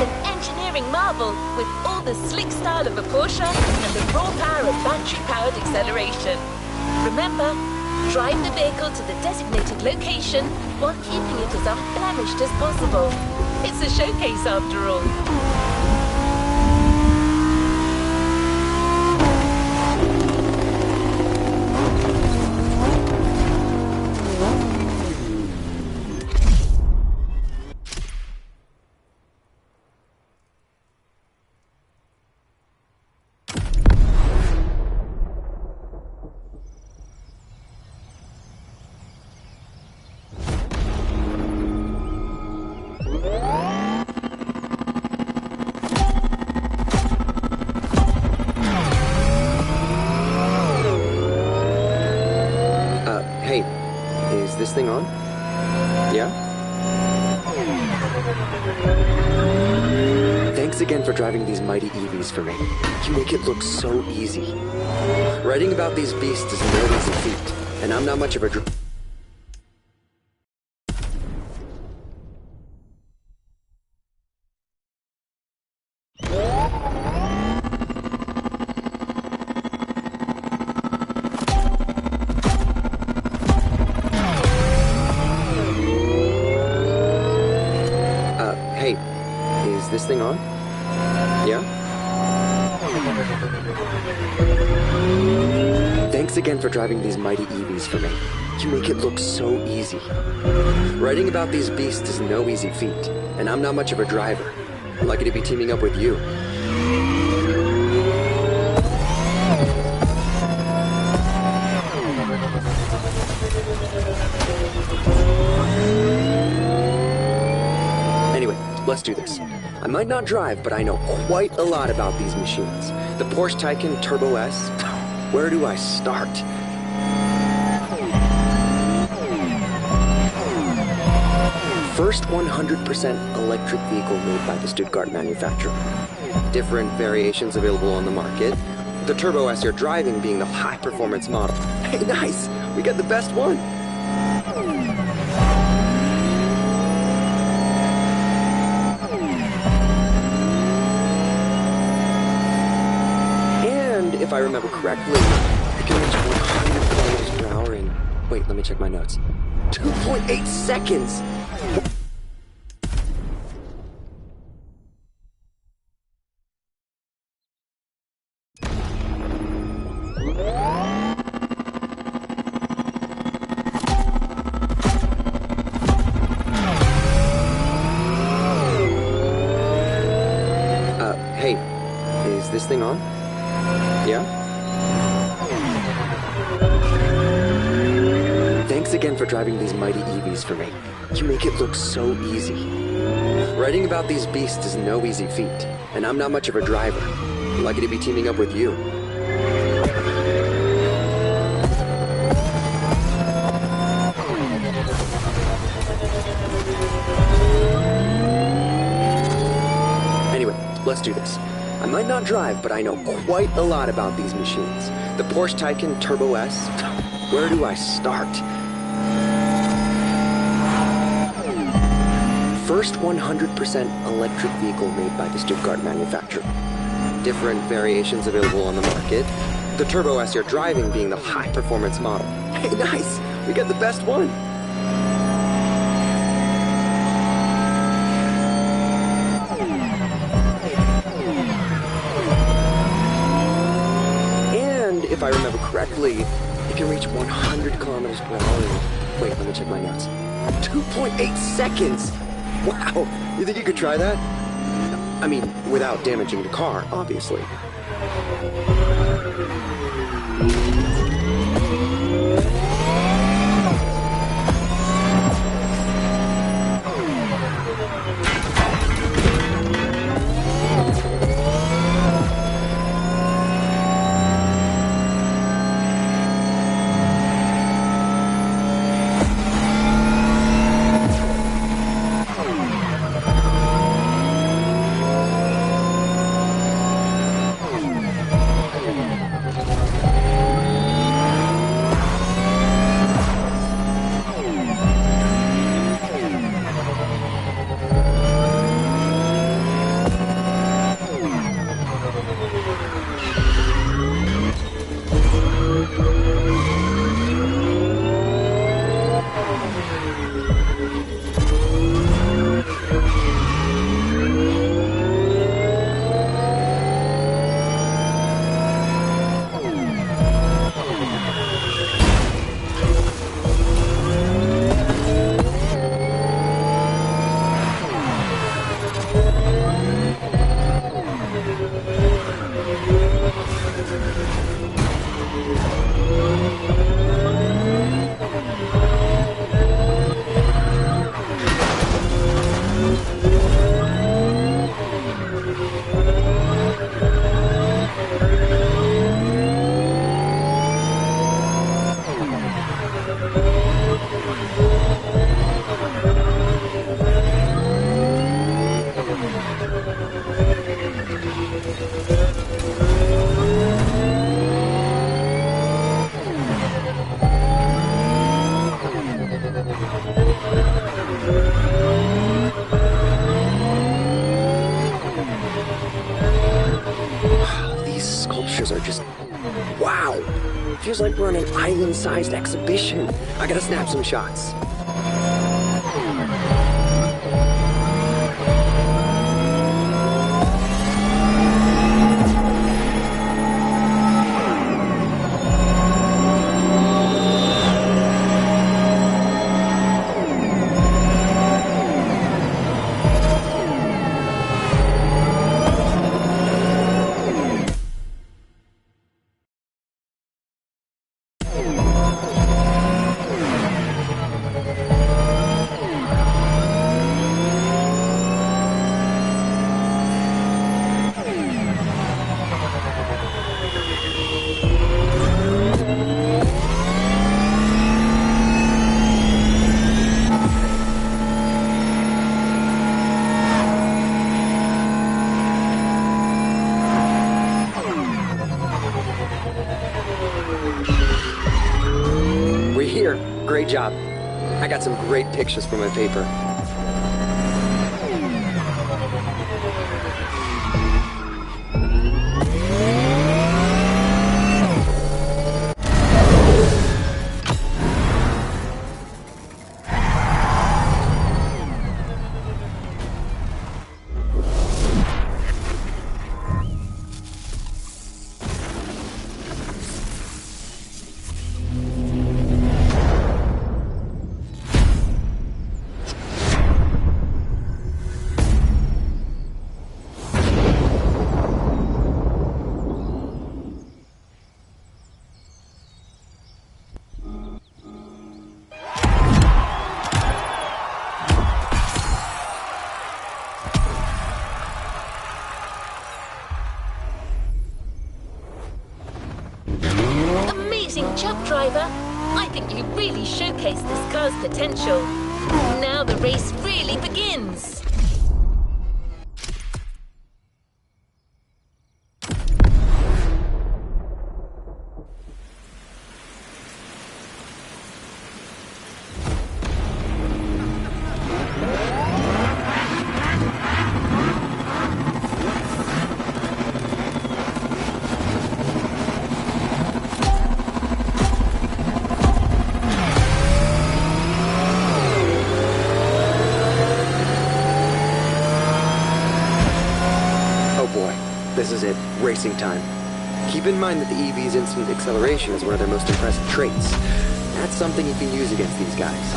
B: An engineering marvel with all the sleek style of a Porsche and the raw power of battery-powered acceleration. Remember, drive the vehicle to the designated location while keeping it as unblemished as possible. It's a showcase after all.
E: Hey, is this thing on? Yeah? Thanks again for driving these mighty EVs for me. You make it look so easy. Writing about these beasts is no easy feat, and I'm not much of a Hey, is this thing on? Yeah? Thanks again for driving these mighty EVs for me. You make it look so easy. Writing about these beasts is no easy feat, and I'm not much of a driver. Lucky to be teaming up with you. Anyway, let's do this. I might not drive, but I know quite a lot about these machines. The Porsche Taycan Turbo S. Where do I start? First 100% electric vehicle made by the Stuttgart manufacturer. Different variations available on the market. The Turbo S you're driving being the high-performance model. Hey, nice! We got the best one! If I remember correctly, it can reach 100 kilometers per hour in... Wait, let me check my notes. 2.8 seconds! Hey, is this thing on? Yeah? Thanks again for driving these mighty EVs for me. You make it look so easy. Writing about these beasts is no easy feat, and I'm not much of a driver. Lucky to be teaming up with you. Anyway, let's do this. I might not drive, but I know quite a lot about these machines. The Porsche Taycan Turbo S. Where do I start? First 100% electric vehicle made by the Stuttgart manufacturer. Different variations available on the market. The Turbo S you're driving being the high-performance model. Hey, nice! We got the best one! If I remember correctly, it can reach 100 kilometers per hour in... Wait, let me check my notes. 2.8 seconds! Wow! You think you could try that? I mean, without damaging the car, obviously. Are just... wow! Feels like we're in an island-sized exhibition. I gotta snap some shots. Great job. I got some great pictures for my paper.
B: Chuck driver, I think you really showcased this car's potential. Now the race really begins.
E: This is it, racing time. Keep in mind that the EV's instant acceleration is one of their most impressive traits. That's something you can use against these guys.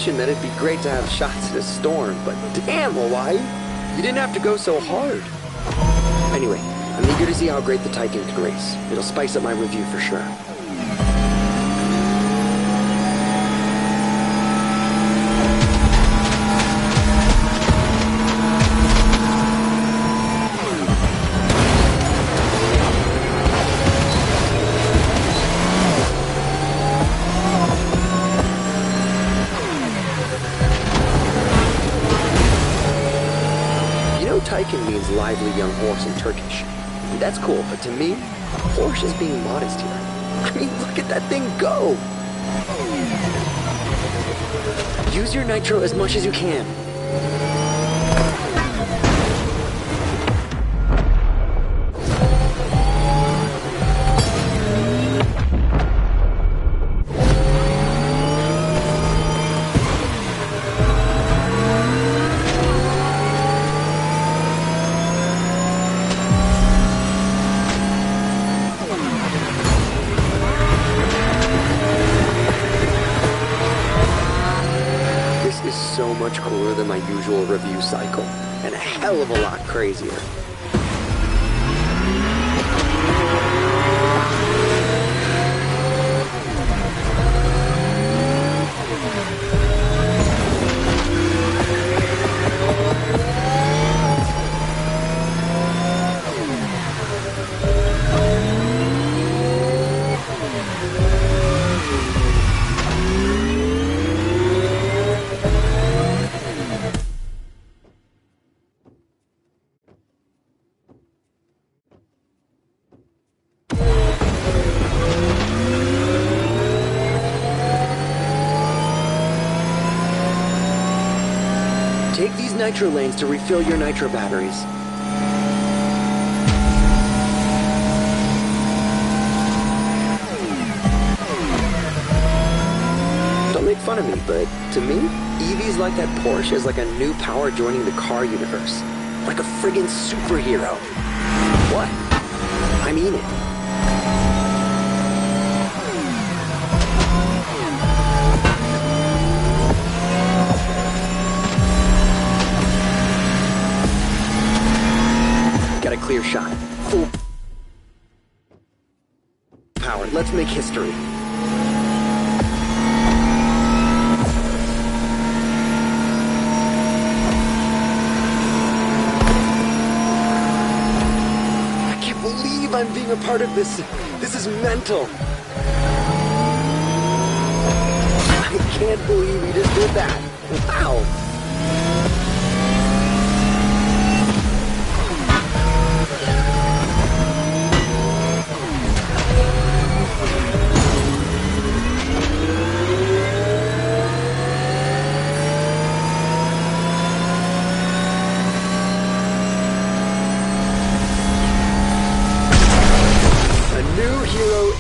E: mentioned that it'd be great to have shots in a storm, but damn, Hawaii, you didn't have to go so hard. Anyway, I'm eager to see how great the Tycoon can race. It'll spice up my review for sure. Tycoon means lively young horse in Turkish. That's cool, but to me, Porsche is being modest here. I mean, look at that thing go! Use your nitro as much as you can. So much cooler than my usual review cycle, and a hell of a lot crazier. Take these nitro lanes to refill your nitro batteries. Don't make fun of me, but to me, EVs like that Porsche is like a new power joining the car universe. Like a friggin' superhero. What? I mean it. Got a clear shot. Full power. Let's make history. I can't believe I'm being a part of this. This is mental. I can't believe we just did that. Wow.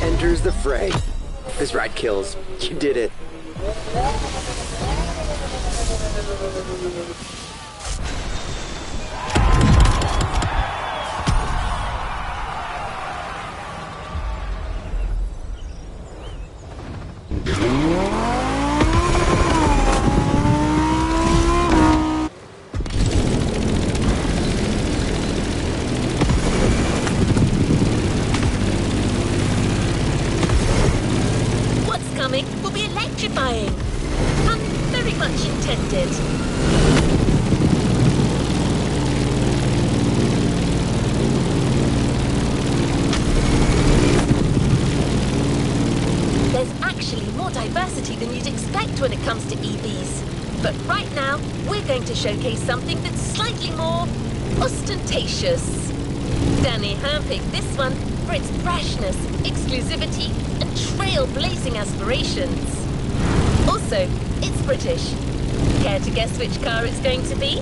E: Enters the fray. This ride kills. You did it.
B: Will be electrifying. Pun very much intended. There's actually more diversity than you'd expect when it comes to EVs. But right now, we're going to showcase something that's slightly more ostentatious. Danny handpicked this one for its freshness, exclusivity, and trailblazing aspirations. Also, it's British. Care to guess which car it's going to be?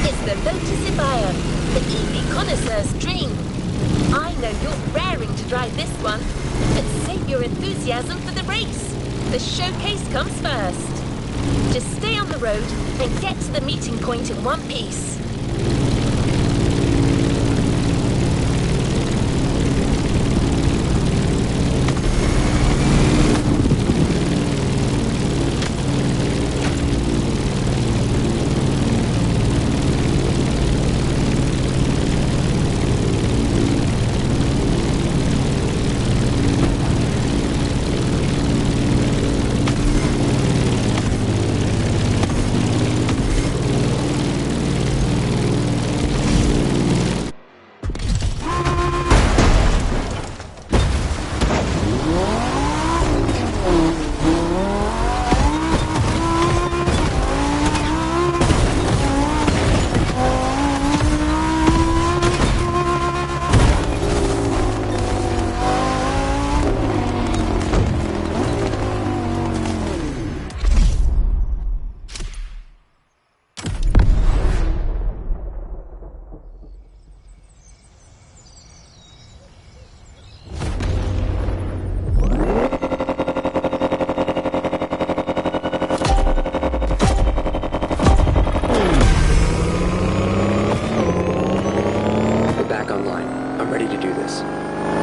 B: It's the Lotus Evija, the EV connoisseur's dream. I know you're raring to drive this one, but save your enthusiasm for the race. The showcase comes first. Just stay on the road and get to the meeting point in one piece.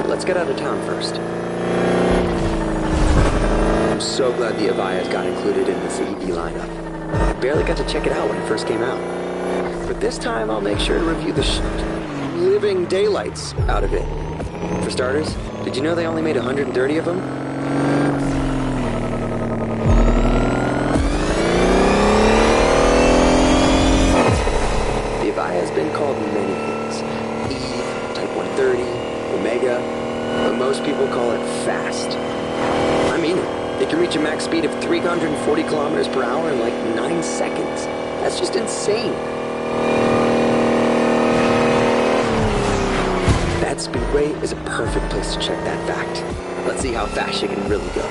E: Let's get out of town first. I'm so glad the Avaya's got included in this EV lineup. I barely got to check it out when it first came out. But this time I'll make sure to review the living daylights out of it. For starters, did you know they only made 130 of them? The Avaya has been called many things. Eve, Type 130, Omega, but most people call it fast. I mean it. It can reach a max speed of 340 kilometers per hour in like 9 seconds. That's just insane. That speedway is a perfect place to check that fact. Let's see how fast you can really go.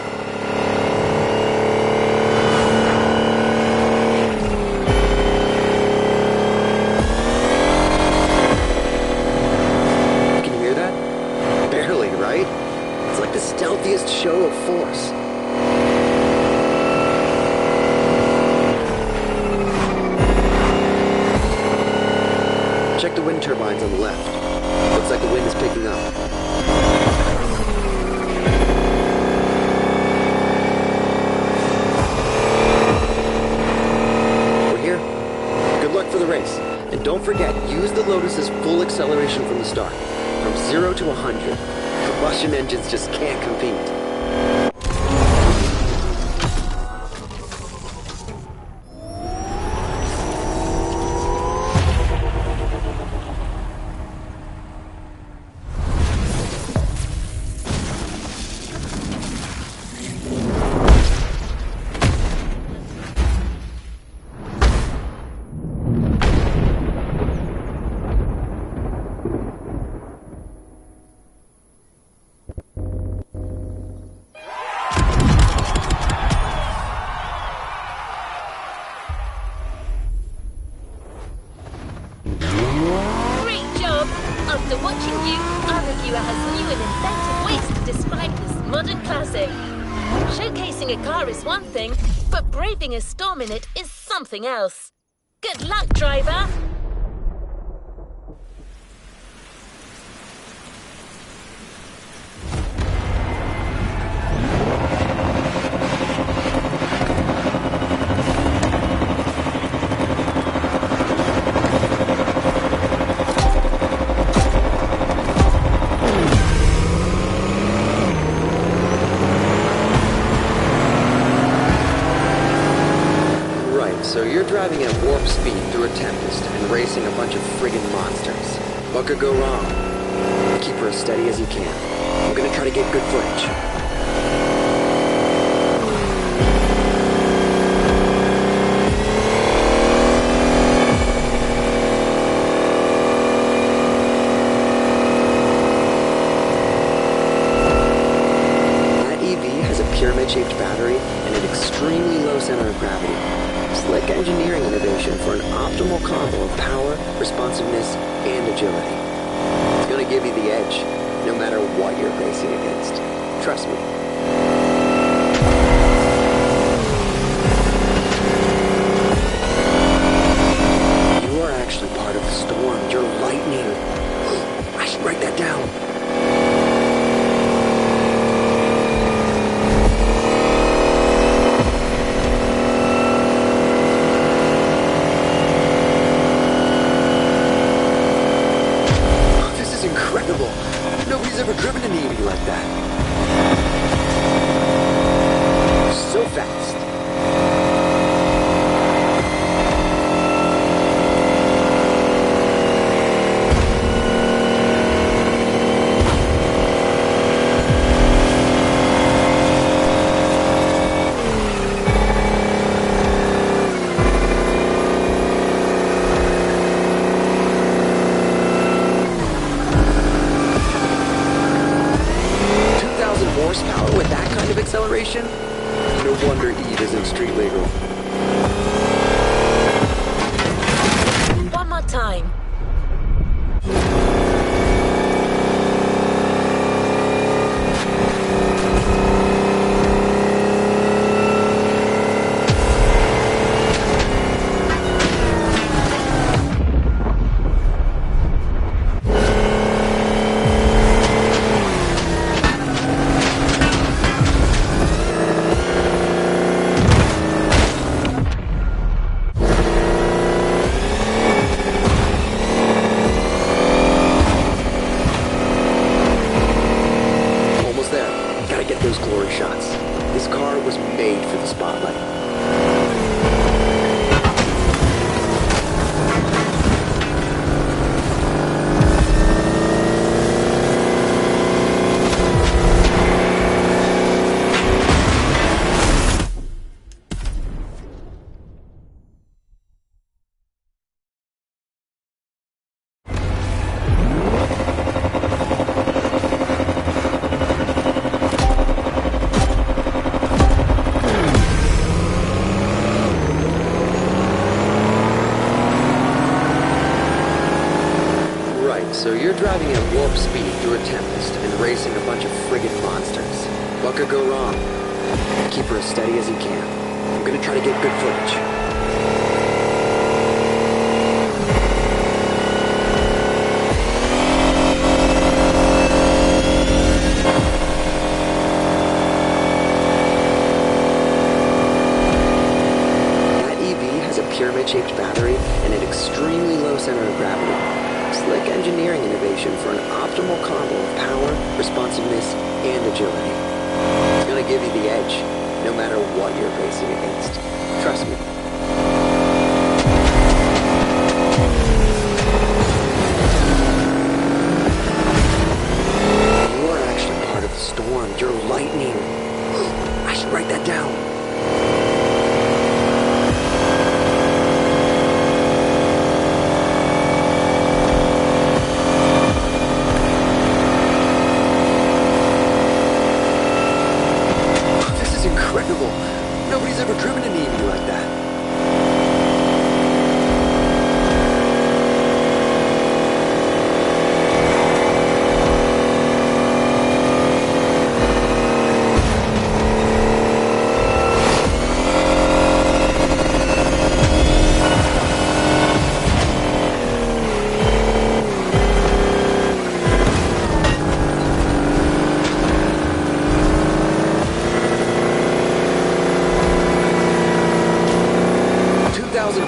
E: Can you hear that? Barely, right? It's like the stealthiest show of force. Check the wind turbines on the left. Looks like the wind is picking up. We're here. Good luck for the race. And don't forget, use the Lotus's full acceleration from the start. From 0 to 100. Combustion engines just can't compete.
B: After watching you, our reviewer has new and inventive ways to describe this modern classic. Showcasing a car is one thing, but braving a storm in it is something else. Good luck, driver!
E: So you're driving at warp speed through a tempest and racing a bunch of friggin' monsters. What could go wrong? Keep her as steady as you can. I'm gonna try to get good footage. That EV has a pyramid-shaped battery and an extremely low center of gravity. Slick engineering innovation for an optimal combo of power, responsiveness, and agility. It's gonna give you the edge, no matter what you're racing against. Trust me. acceleration? No wonder Eve isn't street legal.
B: One more time.
E: Those glory shots. This car was made for the spotlight. So you're driving at warp speed through a tempest and racing a bunch of friggin' monsters. What could go wrong? Keep her as steady as you can. I'm gonna try to get good footage. That EV has a pyramid-shaped battery and an extremely low center of gravity. Slick engineering innovation for an optimal combo of power, responsiveness, and agility. It's gonna give you the edge, no matter what you're racing against. Trust me. You are actually part of the storm. You're lightning. I should write that down. Incredible. Nobody's ever driven an EV like that.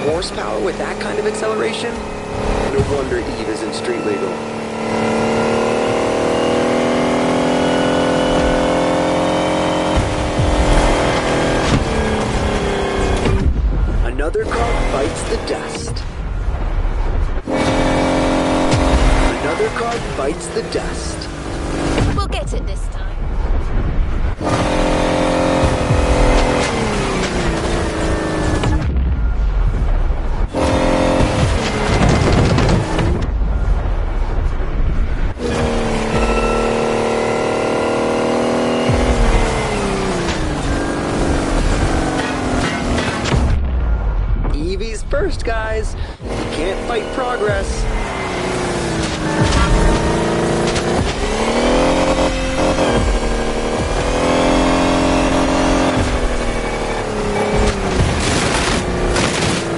E: Horsepower with that kind of acceleration? No wonder Eve isn't street legal. Another car bites the dust. Another car bites the dust.
B: We'll get it this time. First, guys. You can't fight progress.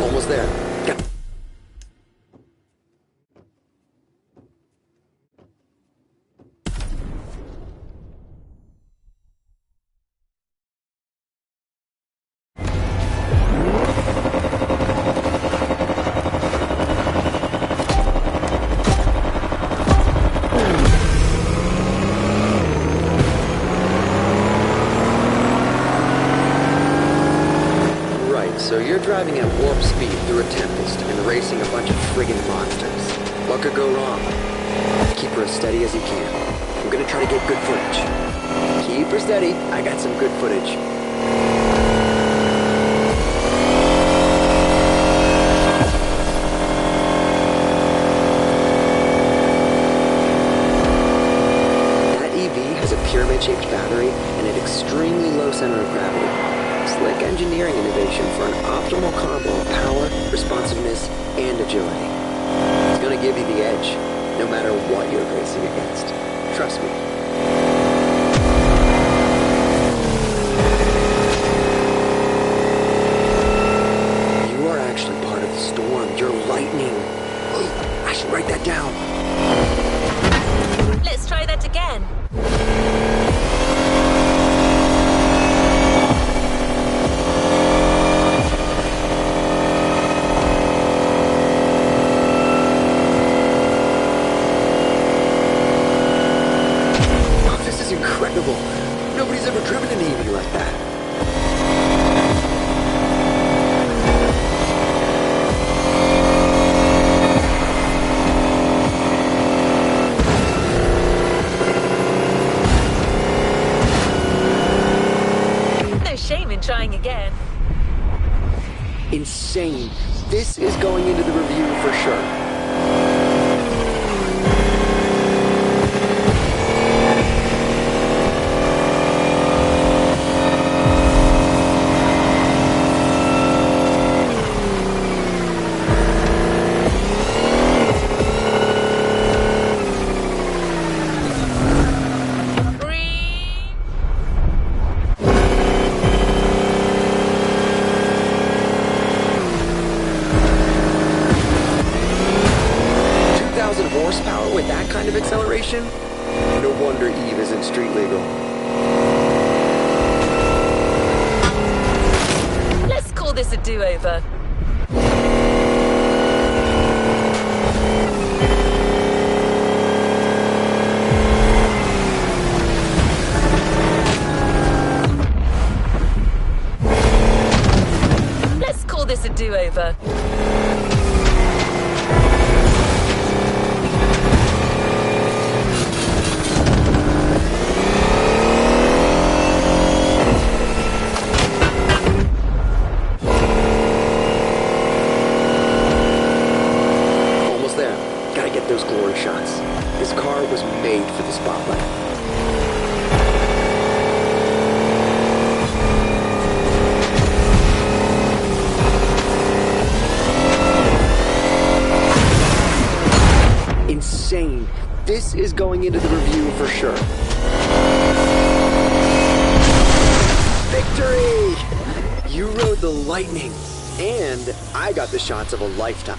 B: Almost there. Got 'Right, so you're driving at warp speed through a tempest and racing a bunch of friggin' monsters. What could go wrong? Keep her as steady as you can. I'm gonna try to get good footage. Keep her steady. I got some good footage.
E: helmet-shaped battery and an extremely low center of gravity. Slick engineering innovation for an optimal combo of power, responsiveness, and agility. It's gonna give you the edge, no matter what you're racing against. Trust me. You are actually part of the storm. You're lightning. Oh, I should write that down.
B: Let's try that again.
E: Incredible. Nobody's ever driven an EV like that.
B: No shame in trying again.
E: Insane. This is going into the review for sure. 2,000 horsepower with that kind of acceleration? No wonder Eve isn't street legal.
B: Let's call this a do-over. Let's call this a do-over.
E: Those glory shots. This car was made for the spotlight. Insane. This is going into the review for sure. Victory! You rode the lightning, and I got the shots of a lifetime.